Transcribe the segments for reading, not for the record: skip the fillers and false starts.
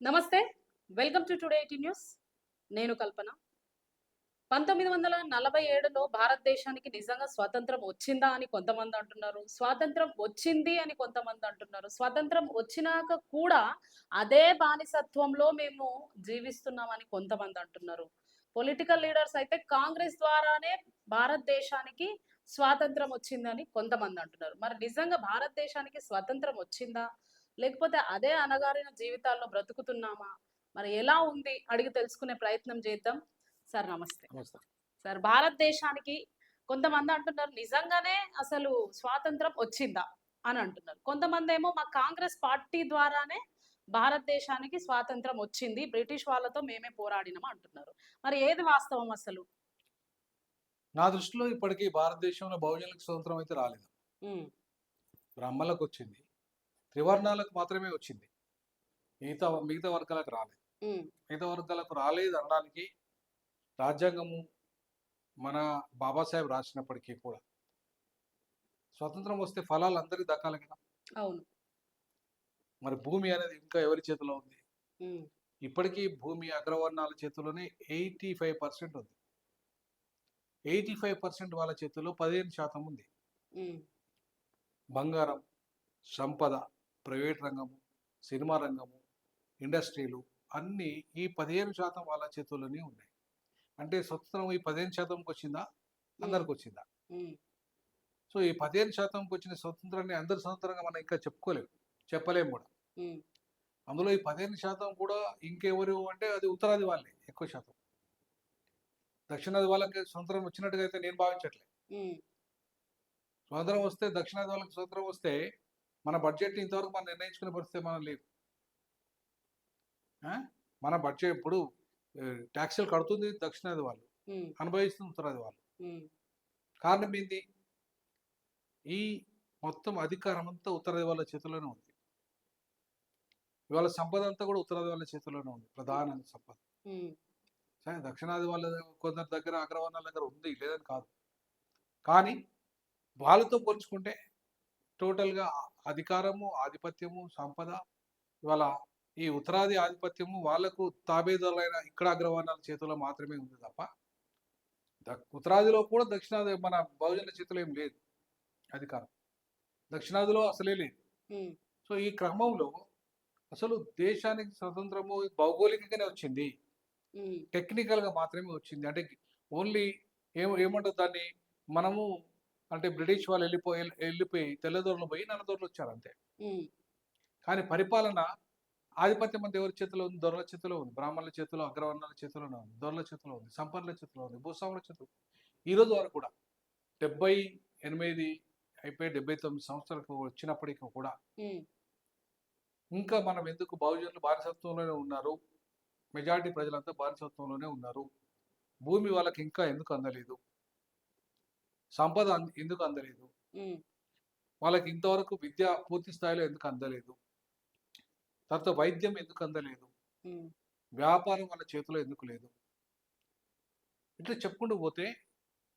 నమస్తే. Welcome to today 18 news. నేను కల్పన. 1947లో భారతదేశానికి నిజంగా స్వాతంత్రం వచ్చిందా అని కొంతమంది అంటున్నారు. స్వాతంత్రం వచ్చింది అని కొంతమంది అంటున్నారు. స్వాతంత్రం వచ్చినాక కూడా అదే బానిసత్వంలో మేము జీవిస్తున్నామని కొంతమంది అంటున్నారు. పొలిటికల్ లీడర్స్ అయితే కాంగ్రెస్ ద్వారానే భారతదేశానికి స్వాతంత్రం వచ్చిందని కొంతమంది అంటున్నారు. మరి నిజంగా భారతదేశానికి స్వతంత్రం వచ్చిందా? లేకపోతే అదే అణగారిన జీవితాల్లో బ్రతుకుతున్నామా? మరి ఎలా ఉంది? అడిగి తెలుసుకునే ప్రయత్నం చేద్దాం. సార్ నమస్తే. నమస్తే. సార్ భారతదేశానికి కొంతమంది అంటున్నారు నిజంగానే అసలు స్వాతంత్రం వచ్చిందా? అని అంటున్నారు. కొంతమందేమో మా కాంగ్రెస్ పార్టీ ద్వారానే భారతదేశానికి స్వాతంత్రం వచ్చింది. బ్రిటిష్ వాళ్ళతో మేమే పోరాడినాం అంటున్నారు. మరి ఏది వాస్తవం అసలు? నా దృష్టిలో ఇప్పటికి భారతదేశంలో బహుజనులకు స్వతంత్రం అయితే రాలేదు. హ్మ్. బ్రాహ్మణులకొచ్చింది. త్రివర్ణాలకు మాత్రమే వచ్చింది. మిగతా మిగతా వర్గాలకు రాలేదు. హ్మ్. మిగతా వర్గాలకు రాలేదు అనడానికి రాజ్యాంగము మన బాబాసాహెబ్ రాసినప్పటికీ కూడా స్వతంత్రం వస్తే ఫలాలు అందరికీ దక్కాలి కదా! అవును. మరి భూమి అనేది ఇంకా ఎవరి చేతిలో ఉంది? హ్మ్. ఇప్పటికీ భూమి అగ్రవర్ణాల చేతిలోనే 85% ఉంది. 85% వాళ్ళ చేతుల్లో 15% ఉంది. హ్మ్. బంగారం, సంపద, ప్రైవేట్ రంగము, సినిమా రంగము, ఇండస్ట్రీలు అన్నీ ఈ 15% వాళ్ళ చేతుల్లోనే ఉన్నాయి. అంటే స్వతంత్రం ఈ 15%కి వచ్చిందా? హ్మ్. అందరికి వచ్చిందా? హ్మ్. సో, ఈ 15%కి వచ్చిన స్వతంత్రాన్ని అందరి స్వతంత్రంగా మనం ఇంకా చెప్పుకోలేము. చెప్పలేము కూడా. హ్మ్. అందులో ఈ 15% కూడా ఇంకెవరు అంటే అది ఉత్తరాది వాళ్ళే ఎక్కువ శాతం. దక్షిణాది వాళ్ళకి స్వతంత్రం వచ్చినట్టుగా అయితే నేను భావించట్లే. హ్మ్. స్వతంత్రం వస్తే దక్షిణాది వాళ్ళకి స్వతంత్రం వస్తే మన బడ్జెట్‌ని ఇంతవరకు మనం నిర్ణయించుకునే పరిస్థితి మనం లేదు. ఆ! మన బడ్జెట్ ఇప్పుడు టాక్సులు కడుతుంది దక్షిణాది వాళ్ళు. హ్మ్. అనుభవిస్తుంది ఉత్తరాది వాళ్ళు. హ్మ్. కారణం ఏంది? ఈ మొత్తం అధికారం అంతా ఉత్తరాది వాళ్ళ చేతుల్లోనే ఉంది. ఇవాళ సంపద అంతా కూడా ఉత్తరాది వాళ్ళ చేతుల్లోనే ఉంది. హ్మ్. ప్రధాన సంపద. హ్మ్. సరే దక్షిణాది వాళ్ళ కొందరి దగ్గర అగ్రవర్ణాల దగ్గర ఉంది. లేదని కాదు. కానీ వాళ్ళతో పోల్చుకుంటే టోటల్‌గా అధికారము, ఆధిపత్యము, సంపద ఇవాళ ఈ ఉత్తరాది ఆధిపత్యము వాళ్ళకు తాబేదారులైన ఇక్కడ అగ్రవర్ణాల చేతుల్లో మాత్రమే ఉంది తప్ప ఉత్తరాదిలో కూడా దక్షిణాది మన బహుజనుల చేతిలో ఏం లేదు అధికారం. దక్షిణాదిలో అసలే లేదు. హ్మ్. సో, ఈ క్రమంలో అసలు దేశానికి స్వతంత్రము భౌగోళికంగానే వచ్చింది. హ్మ్. టెక్నికల్‌గా మాత్రమే వచ్చింది. అంటే ఓన్లీ ఏమంటారు దాన్ని మనము అంటే బ్రిటిష్ వాళ్ళు ఎళ్ళిపోయి తెల్లదొరలు పోయి నల్లదొరలు వచ్చారు అంతే. హ్మ్. కానీ పరిపాలన ఆధిపత్యం అంతా ఎవరి చేతిలో ఉంది? దొరల చేతిలో ఉంది. బ్రాహ్మణుల చేతిలో, అగ్రవర్ణాల చేతిలోనే ఉంది. దొరల చేతిలో ఉంది. సంపన్నుల చేతిలో ఉంది. భూస్వాముల చేతిలో ఈ రోజు వరకు కూడా 78 అయిపోయి 79 సంవత్సరాలకు వచ్చినప్పటికి కూడా హ్మ్. ఇంకా మనం ఎందుకు బహుజనులు బానిసత్వంలోనే ఉన్నారు. మెజారిటీ ప్రజలంతా బానిసత్వంలోనే ఉన్నారు. భూమి వాళ్ళకి ఇంకా ఎందుకు అందలేదు? సంపద ఎందుకు అందలేదు? హ్మ్. వాళ్ళకి ఇంతవరకు విద్య పూర్తి స్థాయిలో ఎందుకు అందలేదు? తర్వాత వైద్యం ఎందుకు అందలేదు? హ్మ్. వ్యాపారం వాళ్ళ చేతిలో ఎందుకు లేదు? ఇట్లా చెప్పుకుంటూ పోతే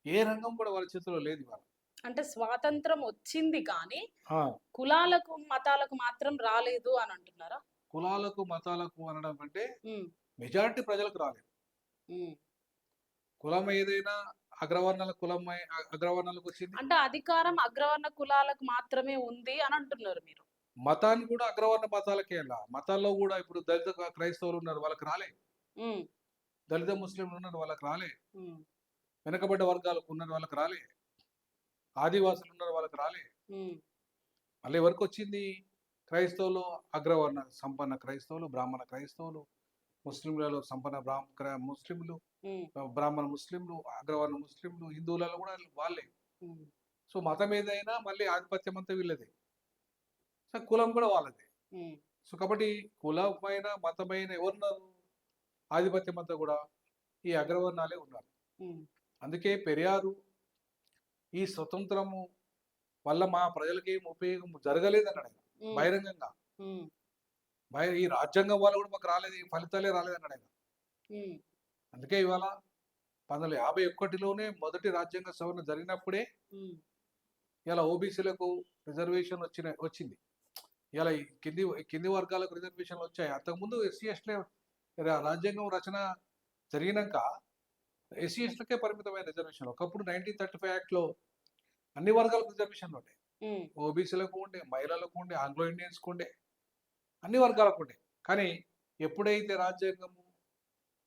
ఏ రంగం కూడా వాళ్ళ చేతిలో లేదు ఇవాళ. అంటే స్వాతంత్రం వచ్చింది కానీ, ఆ! కులాలకు, మతాలకు మాత్రం రాలేదు అని అంటున్నారా? కులాలకు, మతాలకు అనడం అంటే హ్మ్. మెజారిటీ ప్రజలకు రాలేదు. హ్మ్. కులం ఏదైనా అగ్రవర్ణాల కులమై అగ్రవర్ణాలకొచ్చింది. అంటే అధికారం అగ్రవర్ణ కులాలకు మాత్రమే ఉంది అని అంటున్నారు మీరు. మతాన్ని కూడా అగ్రవర్ణ మతాలకేలా. మతాల్లో గూడా ఇప్పుడు దళిత క్రైస్తవులు ఉన్నారు. వాళ్ళకి రాలే. హ్మ్. దళిత ముస్లింలు ఉన్నారు. వాళ్ళకి రాలే. హ్మ్. వెనకబడ్డ వర్గాలకు ఉన్నారు. వాళ్ళకి రాలే. ఆదివాసులు ఉన్నారు. వాళ్ళకి రాలే. హ్మ్. మళ్ళీ ఎవరికొచ్చింది? క్రైస్తవులు అగ్రవర్ణ సంపన్న క్రైస్తవులు, బ్రాహ్మణ క్రైస్తవులు, ముస్లింలలో సంపన్న ముస్లింలు, హ్మ్. బ్రాహ్మణ ముస్లింలు, అగ్రవర్ణ ముస్లింలు, హిందువులలో గూడా వాళ్ళే. హ్మ్. సో, మతం ఏదైనా మళ్ళీ ఆధిపత్యం అంతా వీళ్ళదే. సో, కులం కూడా వాళ్ళదే. హ్మ్. సో, కాబట్టి కులమైన, మతమైన ఎవరున్నారు? ఆధిపత్యం అంతా గూడా ఈ అగ్రవర్ణాలే ఉన్నారు. హ్మ్. అందుకే పెరియారు ఈ స్వతంత్రము వల్ల మా ప్రజలకేం ఉపయోగం జరగలేదన్నాడాయన హ్మ్. బహిరంగంగా. హ్మ్. ఈ రాజ్యాంగం వల్ల గూడా మాకు రాలేదు. ఈ ఫలితాలే రాలేదన్నాడాయన. హ్మ్. అందుకే ఇవాళ 1951లోనే మొదటి రాజ్యాంగ సవరణ జరిగినప్పుడే హ్మ్. ఇలా ఓబీసీలకు రిజర్వేషన్ వచ్చింది. ఇలా ఈ కింది వర్గాలకు రిజర్వేషన్లు వచ్చాయి. అంతకుముందు ఎస్సీ ఎస్టీ రాజ్యాంగం రచన జరిగినాక ఎస్సీ ఎస్టీలకే పరిమితమైన రిజర్వేషన్. ఒకప్పుడు 1935 యాక్ట్‌లో అన్ని వర్గాలకు రిజర్వేషన్లు ఉండే. హ్మ్. ఓబీసీలకు ఉండే, మహిళలకు ఉండే, ఆంగ్లో ఇండియన్స్‌కు ఉండే, అన్ని వర్గాలకు ఉండే. కానీ ఎప్పుడైతే రాజ్యాంగము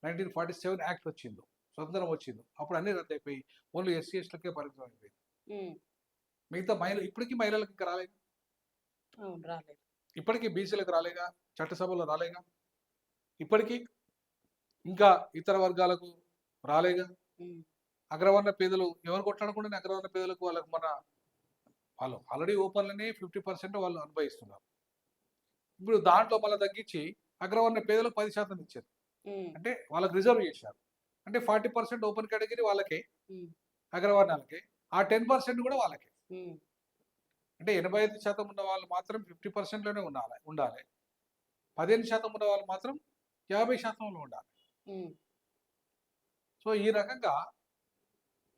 1947 యాక్ట్ వచ్చిందో, స్వతంత్రం వచ్చిందో, అప్పుడు అన్నీ రద్దయిపోయి ఓన్లీ ఎస్సీ ఎస్టీలకే పరిమితం అయిపోయింది. హ్మ్. మిగతా ఇప్పటికీ మహిళలకు ఇంకా రాలేదు. అవును. రాలేదు. ఇప్పటికీ బీసీలకు రాలేగా, చట్టసభలో రాలేగా. ఇప్పటికీ ఇంకా ఇతర వర్గాలకు రాలేగా. హ్మ్. అగ్రవర్ణ పేదలు ఎవరు కొట్లాడకుండానే అగ్రవర్ణ పేదలకు వాళ్ళకు వాళ్ళు ఆల్రెడీ ఓపెన్‌లోనే 50% వాళ్ళు అనుభవిస్తున్నారు. ఇప్పుడు దాంట్లో మళ్ళా తగ్గించి అగ్రవర్ణ పేదలకు 10% ఇచ్చారు. హ్మ్. అంటే వాళ్ళకి రిజర్వ్ చేశారు. అంటే 40% ఓపెన్ కేటగిరీ వాళ్ళకే, హ్మ్. అగ్రవర్ణాలకే. ఆ 10% కూడా వాళ్ళకే. హ్మ్. అంటే 85% ఉన్న వాళ్ళు మాత్రం 50%లోనే ఉండాలి. 15% ఉన్న వాళ్ళు మాత్రం 50%లో ఉండాలి. హ్మ్. సో, ఈ రకంగా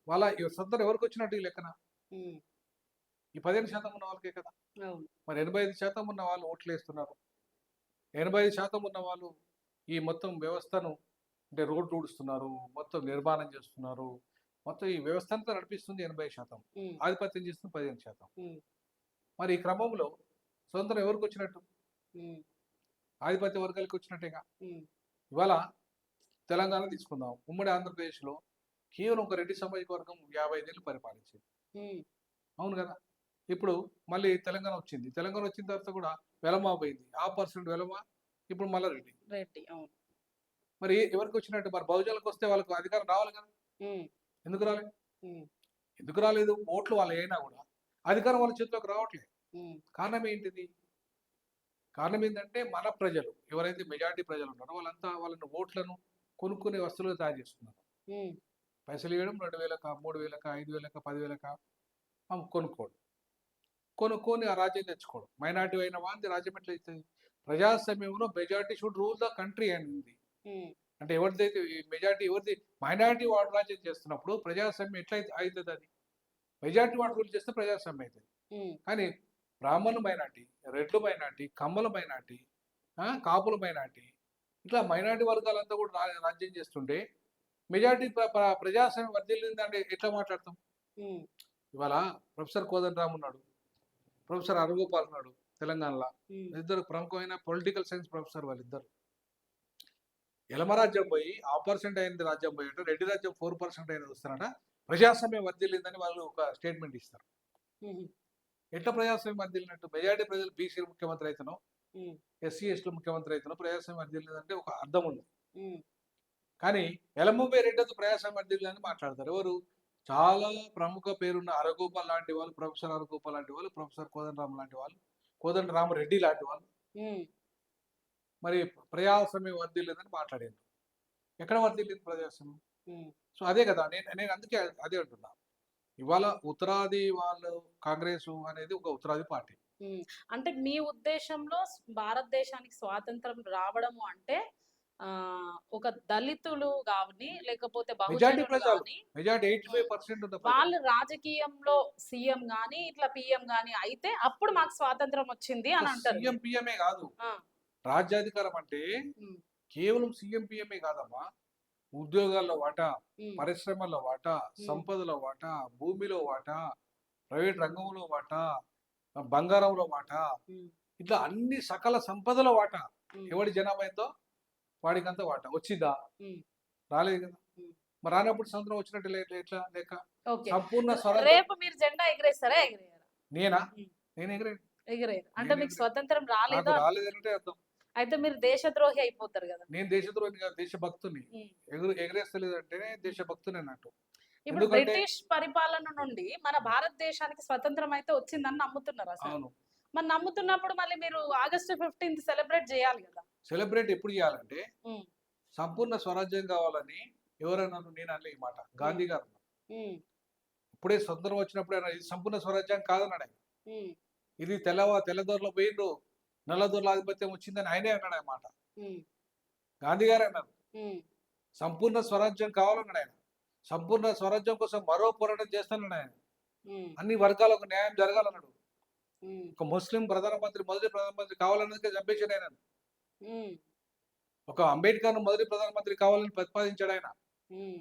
వాళ్ళ సొంతం ఎవరికొచ్చినట్టు ఈ లెక్కన? హ్మ్. ఈ 15% ఉన్న వాళ్ళకే కదా! అవును. మరి 85% ఉన్న వాళ్ళు ఓట్లేస్తున్నారు. 85% ఉన్న వాళ్ళు ఈ మొత్తం వ్యవస్థను అంటే రోడ్లు ఊడుస్తున్నారు, మొత్తం నిర్మాణం చేస్తున్నారు. మొత్తం ఈ వ్యవస్థ అంతా నడిపిస్తుంది 80%. హ్మ్. ఆధిపత్యం చేస్తుంది 15%. హ్మ్. మరి ఈ క్రమంలో స్వతంత్రం ఎవరికొచ్చినట్టు? హ్మ్. ఆధిపత్య వర్గాలకు వచ్చినట్టేగా. హ్మ్. ఇవాళ తెలంగాణ తీసుకుందాం. ఉమ్మడి ఆంధ్రప్రదేశ్‌లో కేవలం ఒక రెడ్డి సామాజిక వర్గం 55 ఏళ్ళు పరిపాలించింది. హ్మ్. అవును గదా! ఇప్పుడు మళ్ళీ తెలంగాణ వచ్చింది. తెలంగాణ వచ్చిన తర్వాత కూడా వెలమ పోయింది. ఆ పర్సెంట్ వెలమ, ఇప్పుడు మళ్ళా రెడ్డి. రెడ్డి. అవును. మరి ఎవరికొచ్చినట్టు? మరి బహుజనులకొస్తే వాళ్ళకి అధికారం రావాలి కదా! హ్మ్. ఎందుకు రాలేదు? హ్మ్. ఎందుకు రాలేదు? ఓట్లు వాళ్ళయయినా గూడా అధికారం వాళ్ళ చేతిలోకి రావట్లేదు. హ్మ్. కారణం ఏంటిది? కారణం ఏంటంటే మన ప్రజలు ఎవరైతే మెజారిటీ ప్రజలు ఉన్నారో వాళ్ళంతా వాళ్ళని ఓట్లను కొనుక్కునే వస్తువులుగా తయారు చేసుకున్నారు. హ్మ్. పైసలియ్యడం 2000కా, 3000కా, 5000కా, 10,000కా కొనుక్కోవడం. కొనుక్కొని ఆ రాజ్యం తెచ్చుకోవడం. మైనారిటీ అయిన వానిది రాజ్యం ఎట్లా అయితది? ప్రజాస్వామ్యంలో majority should rule the country అనింది. హ్మ్. అంటే ఎవరిదైతే ఈ మెజారిటీ ఎవరిది మైనారిటీ వాడు రాజ్యం చేస్తున్నప్పుడు ప్రజాస్వామ్యం ఎట్లా అయితదది? మెజారిటీ వాడు రూల్ చేస్తే ప్రజాస్వామ్యం అయితది. హ్మ్. కానీ బ్రాహ్మణులు మైనారిటీ, రెడ్లు మైనారిటీ, కమ్మలు మైనారిటీ, కాపులు మైనారిటీ, ఇట్లా మైనారిటీ వర్గాలంతా కూడా రాజ్యం చేస్తుంటే మెజారిటీ ప్రజాస్వామ్యం వర్ధిల్లిందంటే ఎట్లా మాట్లాడతాం? హ్మ్. ఇవాళ ప్రొఫెసర్ కోదండరామ్ ఉన్నాడు. ప్రొఫెసర్ అరుగోపాల్ ఉన్నాడు తెలంగాణలో. హ్మ్. ఇద్దరు ప్రముఖమైన పొలిటికల్ సైన్స్ ప్రొఫెసర్ వాళ్ళిద్దరు. ఎలమ రాజ్యం పోయి ఆ పర్సెంట్ అయింది రాజ్యం పోయిట రెడ్డి రాజ్యం 4% అయినది వస్తారట. ప్రజాస్వామ్యం వర్ధిల్లిందని వాళ్ళు ఒక స్టేట్మెంట్ ఇస్తారు. హుహు. ఎట్లా ప్రజాస్వామ్యం వర్ధిల్లినట్టు? మెజారిటీ ప్రజలు బీసీలు ముఖ్యమంత్రి అయితేనో, హ్మ్. ఎస్సీ, ఎస్టీలు ముఖ్యమంత్రి అయితేనో ప్రజాస్వామ్యం వర్ధిల్లిందంటే ఒక అర్థం ఉంది. హ్మ్. కానీ ఎలమంబై రెడ్డితో ప్రజాస్వామ్యం వర్ధిల్లిందని మాట్లాడతారు. ఎవరు? చాలా ప్రముఖ పేరున్న అరగోపాల్ లాంటి వాళ్ళు, ప్రొఫెసర్ అరగోపాల్ లాంటి వాళ్ళు, ప్రొఫెసర్ కోదండరామ్ లాంటి వాళ్ళు, కోదండరామరెడ్డి లాంటి వాళ్ళు హ్మ్. మరి ప్రజాస్వామ్యం వర్ధిల్లిందని మాట్లాడారు. ఎక్కడ వర్ధిల్లింది ప్రజాస్వామ్యం? హ్మ్. సో, అదే కదా! నేను నేను అందుకే అదే అంటున్నా. ఇవాళ ఉత్తరాది వాళ్ళు కాంగ్రెసు అనేది ఒక ఉత్తరాది పార్టీ. హ్మ్. అంటే మీ ఉద్దేశంలో భారతదేశానికి స్వాతంత్రం రావడము అంటే ఒక దళితులు గాని, లేకపోతే మెజారిటీ బహుజనులు ప్రజలు. గాని మెజారిటీ హ్మ్. 85% ఉన్న ప్రజలు. వాళ్ళు రాజకీయంలో సీఎం గాని, ఇట్లా పీఎం గాని అయితే అప్పుడు మాకు స్వాతంత్రం వచ్చింది ఒక అని అంటారు సీఎం, మీరు. పీఎమే గాదు. ఆ! రాజ్యాధికారం అంటే హ్మ్. కేవలం సీఎం, పీఎమే కాదమ్మా. ఉద్యోగాల్లో వాటా, హ్మ్. పరిశ్రమల్లో వాటా, హ్మ్. సంపదలో వాటా, భూమిలో వాటా, ప్రైవేట్ రంగంలో వాటా, బంగారంలో వాటా, హ్మ్. ఇట్లా అన్ని సకల సంపదలో వాటా. హ్మ్. ఎవడి జనాభా ఎంతో వాడికంతా వాటా. వచ్చిందా? హ్మ్. రాలేదు కదా! హ్మ్. మరి రానప్పుడు స్వతంత్రం వచ్చినట్టు ఎట్లా లెక్క? ఓకే. సంపూర్ణ స్వరాజ్యం రేపు మీరు జెండా ఎగరేస్తారా? ఎగరేయరా? నేనా? హ్మ్. నేను ఎగరేయను. ఎగరేయరు. అంటే నేను మీకు ఎగరేయను. స్వతంత్రం నాకు రాలేదు రాలేదంటే అర్థం. అయితే మీరు దేశద్రోహి అయిపోతారు గదా! నేను దేశద్రోహిని కాదు, దేశభక్తుని. హ్మ్. ఎగరేస్తలేదంటేనే హ్మ్. దేశభక్తుని అన్నట్టు. ఇప్పుడు ఎందుకంటే బ్రిటిష్ పరిపాలన నుండి మన భారతదేశానికి స్వతంత్రం అయితే వచ్చిందని నమ్ముతున్నారా సార్? అవును. మరి నమ్ముతున్నప్పుడు మళ్ళీ మీరు ఆగస్ట్ 15థ్ సెలబ్రేట్ జేయాలి గదా! సెలబ్రేట్ ఎప్పుడు చేయాలంటే హ్మ్. సంపూర్ణ స్వరాజ్యం కావాలని ఎవరన్నారు? నేను అనలే ఈ మాట. హ్మ్. గాంధీ గారు అన్నారు. హ్మ్. ఇప్పుడే స్వతంత్రం వచ్చినప్పుడు ఆయన ఇది సంపూర్ణ స్వరాజ్యం కాదన్నాడు ఆయన. హ్మ్. ఇది తెల్లదొరలు పోయిండ్రు. నల్లదొరల ఆధిపత్యం వచ్చిందని ఆయనే అన్నాడు ఆ మాట. హ్మ్. గాంధీ గారే అన్నారు. హ్మ్. సంపూర్ణ స్వరాజ్యం కావాలన్నాడు ఆయన. సంపూర్ణ స్వరాజ్యం కోసం మరో పోరాటం చేస్తానన్నాడు ఆయన. హ్మ్. అన్ని వర్గాలకు న్యాయం జరగాలన్నాడు. ఉమ్, ఒక ముస్లిం ప్రధానమంత్రి మొదటి ప్రధానమంత్రి కావాలన్నది చంపేశాడు ఆయన. ఉమ్, ఒక అంబేద్కర్ మొదటి ప్రధానమంత్రి కావాలని ప్రతిపాదించాడు ఆయన. ఉమ్,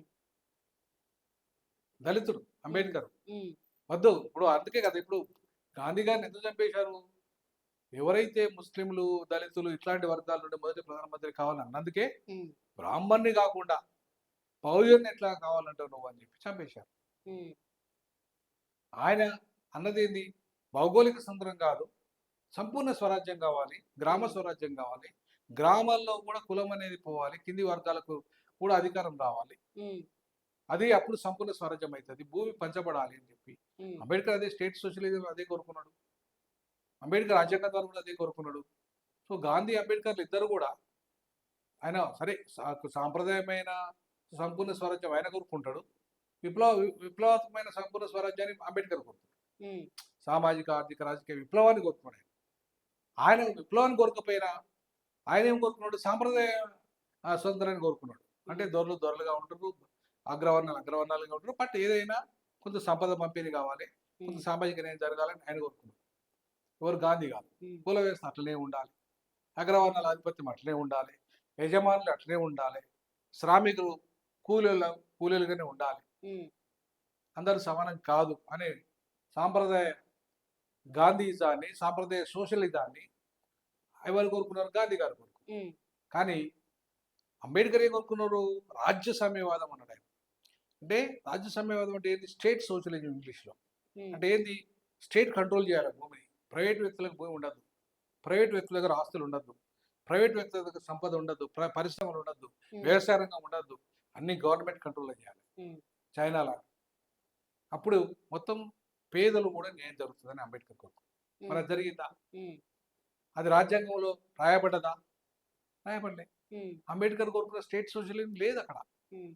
దళితుడు ఉమ్, అంబేద్కర్. ఉమ్, వద్దు ఇప్పుడు అందుకే కదా ఇప్పుడు గాంధీ గారిని ఎందుకు చంపేశారు? ఎవరైతే ముస్లింలు, దళితులు ఇట్లాంటి వర్గాల నుండి మొదటి ప్రధానమంత్రి కావాలని అందుకే ఉమ్, బ్రాహ్మణ్ణి కాకుండా పౌరుని ఎట్లా కావాలంటావు నువ్వు అని చెప్పి చంపేశారు. ఉమ్, ఆయన అన్నది ఏంది? భౌగోళిక స్వతంత్రం కాదు, సంపూర్ణ స్వరాజ్యం కావాలి, గ్రామ ఉమ్, స్వరాజ్యం కావాలి, గ్రామాల్లో కూడా కులం అనేది పోవాలి, కింది వర్గాలకు కూడా అధికారం రావాలి, ఉమ్, అది అప్పుడు సంపూర్ణ స్వరాజ్యం అవుతుంది, భూమి పంచబడాలి అని చెప్పి ఉమ్, అంబేద్కర్ అదే స్టేట్ సోషలిజం అదే కోరుకున్నాడు. అంబేద్కర్ రాజ్యాంగం ద్వారా కూడా అదే కోరుకున్నాడు. సో గాంధీ అంబేద్కర్లు ఇద్దరు కూడా ఆయన సరే సాంప్రదాయమైన సంపూర్ణ స్వరాజ్యం ఆయన కోరుకుంటాడు, విప్లవాత్మకమైన సంపూర్ణ స్వరాజ్యాన్ని అంబేద్కర్ కోరుకుంటాడు. ఉమ్, సామాజిక ఆర్థిక రాజకీయ విప్లవాన్ని కోరుకున్నాడు. ఆయన విప్లవాన్ని కోరుకపోయినా ఆయన ఏం కోరుకున్నాడు? సాంప్రదాయ స్వతంత్రాన్ని కోరుకున్నాడు. అంటే దొరలు దొరలుగా ఉంటారు, అగ్రవర్ణాలు అగ్రవర్ణాలుగా ఉంటారు, బట్ ఏదైనా కొంత సంపద పంపిణీ కావాలి, కొంత ఉమ్, సామాజిక న్యాయం జరగాలని ఆయన కోరుకున్నాడు. ఎవరు? గాంధీ కాదు. ఉమ్, కుల వ్యవస్థ అట్లనే ఉండాలి, అగ్రవర్ణాల ఆధిపత్యం అట్లనే ఉండాలి, యజమానులు అట్లనే ఉండాలి, శ్రామికులు కూలీలుగానే ఉండాలి, ఉమ్, అందరూ సమానం కాదు అనే సాంప్రదాయ గాంధీజాన్ని, సాంప్రదాయ సోషలిజాన్ని ఎవరు కోరుకున్నారు? గాంధీ గారు కోరుకున్నారు. ఉమ్, కానీ అంబేద్కర్ ఏం కోరుకున్నారు? రాజ్య సామ్యవాదం అన్నాడు ఆయన. అంటే రాజ్య సామ్యవాదం అంటే ఏంది? స్టేట్ సోషలిజం ఇంగ్లీష్లో. ఉమ్, అంటే ఏంది? స్టేట్ కంట్రోల్ చేయాలి భూమిని, ప్రైవేట్ వ్యక్తులకు భూమి ఉండద్దు, ప్రైవేట్ వ్యక్తుల దగ్గర ఆస్తులు ఉండద్దు, ప్రైవేట్ వ్యక్తుల దగ్గర సంపద ఉండద్దు, పరిశ్రమలు ఉండద్దు, ఉమ్, వ్యవసాయ రంగం ఉండద్దు, అన్ని గవర్నమెంట్ కంట్రోల్లో చేయాలి, ఉమ్, చైనాలా. అప్పుడు మొత్తం పేదలు కూడా న్యాయం జరుగుతుందని అంబేద్కర్ కోరుకున్నారు. మరి అది జరిగిందా? ఉమ్, అది రాజ్యాంగంలో రాయబడ్డదా? రాయబడలే. ఉమ్, అంబేద్కర్ కోరుకున్న స్టేట్ సోషలిజం లేదు అక్కడ. ఉమ్,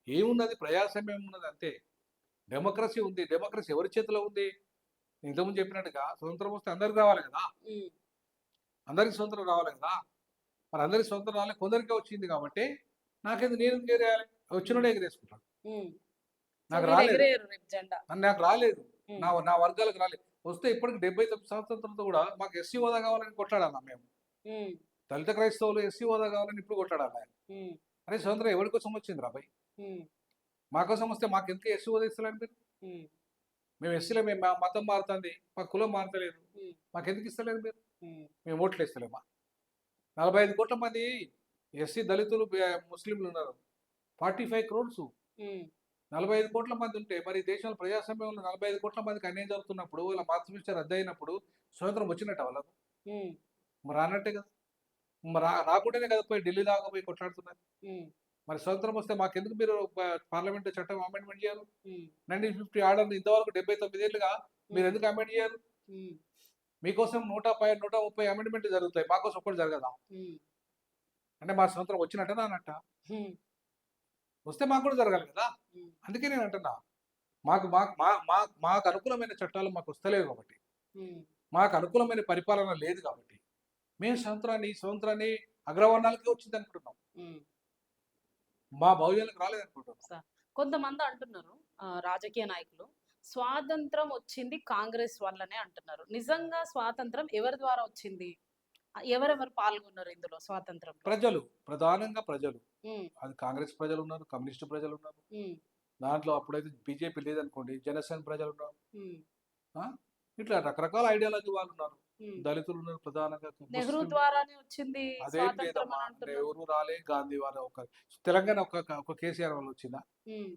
ఏమున్నది? ప్రజాస్వామ్యం ఉన్నది అంతే. డెమోక్రసీ ఉంది. డెమోక్రసీ ఎవరి చేతిలో ఉంది? ఇంతకుముందు చెప్పినట్టుగా స్వతంత్రం వస్తే అందరికి రావాలి కదా, ఉమ్, అందరికి స్వతంత్రం రావాలి కదా. మరి అందరికి స్వతంత్రం రావాలి, కొందరికే వచ్చింది కాబట్టి నాకేంది, నేను ఎగరేయాలి, వచ్చినోడే ఎగరేసుకుంటాను. ఉమ్. నాకు మీరు రాలేదు, ఎగిరేయరు రేపు జెండా. నాకు రాలేదు, ఉమ్, నా నా వర్గాలకు రాలేదు. వస్తే ఇప్పటికి 79 సంవత్సరాలతో కూడా మాకు ఎస్సీ హోదా కావాలని కొట్లాడాలా మేము? ఉమ్, దళిత క్రైస్తవులు ఎస్సీ హోదా కావాలని ఇప్పుడు కొట్లాడాలి. ఉమ్, అరే స్వతంత్రం ఎవరి కోసం వచ్చింది రా భయ్? ఉమ్, మా కోసం వస్తే మాకు ఎందుకు ఎస్సీ హోదా ఇస్తలేరు మీరు? ఉమ్, మేము ఎస్సీలో మేము మా మతం మారుతుంది, మా కులం మారతలేదు, ఉమ్, మాకు ఎందుకు ఇస్తలేదు మీరు? ఉమ్, మేము ఓట్లు ఇస్తలేమా? 45 కోట్ల మంది ఎస్సీ దళితులు ముస్లింలు ఉన్నారు, 45 crores. ఉమ్, 45 కోట్ల మంది ఉంటే మరి దేశంలో ప్రజాస్వామ్యంలో 45 కోట్ల మందికి అన్యాయం జరుగుతున్నప్పుడు, వాళ్ళ మాతృభూమి రద్దు అయినప్పుడు స్వతంత్రం వచ్చినట్టు వాళ్ళకు ఉమ్, మరి రానట్టే కదా. మరి రాకుండానే కదా పోయి ఢిల్లీ దాకా పోయి కొట్లాడుతున్నారు. ఉమ్, మరి స్వతంత్రం వస్తే మాకెందుకు మీరు పార్లమెంట్ చట్టం అమెండ్మెంట్ చేయాలి? ఉమ్, 1950 ఆర్డర్ ఇంతవరకు 79 ఏళ్ళుగా మీరు ఎందుకు అమెండ్ చేయరు? ఉమ్, మీకోసం 130 అమెండ్మెంట్ జరుగుతాయి, మాకోసం ఒక్కటి జరగదా? ఉమ్, అంటే మా స్వతంత్రం వచ్చినట్ట అన్నట్ట? ఉమ్, వస్తే మాకు కూడా జరగాలి కదా. ఉమ్, అందుకే నేను అంటున్నా, మాకు మాకు మా మా- మాకు అనుకూలమైన చట్టాలు మాకు వస్తలేవు కాబట్టి, ఉమ్, మాకు అనుకూలమైన పరిపాలన లేదు కాబట్టి మేము స్వతంత్రాన్ని అగ్రవర్ణాలకే వచ్చింది అనుకుంటున్నాం, ఉమ్. మా బహుజనులకు రాలేదనుకుంటున్నాం. కొంతమంది అంటున్నారు, రాజకీయ నాయకులు, స్వాతంత్రం వచ్చింది కాంగ్రెస్ వల్లనే అంటున్నారు. నిజంగా స్వాతంత్రం ఎవరి ద్వారా వచ్చింది? ఎవరెవరు పాల్గొన్నారు ఇందులో స్వాతంత్రం? ప్రజలు, ప్రధానంగా ప్రజలు. ఉమ్, అది కాంగ్రెస్ ప్రజలు ఉన్నారు, కమ్యూనిస్టు ప్రజలు ఉన్నారు, ఉమ్, దాంట్లో అప్పుడైతే బీజేపీ లేదనుకోండి, జనసేన ప్రజలు ఉన్నారు, ఉమ్, ఆ? ఇట్లా రకరకాల ఐడియాలజీ వాళ్ళు ఉన్నారు, ఉమ్. దళితులు ఉన్నారు, ప్రధానంగా నెహ్రూ ముస్లిం. ద్వారానే వచ్చింది అదేం స్వాతంత్రం లేదమ్మా, అని అంటున్నారు. ఎవరు రాలే, గాంధీ వారు ఒక తెలంగాణ ఒక కేసీఆర్ వాళ్ళు వచ్చిందా? ఉమ్,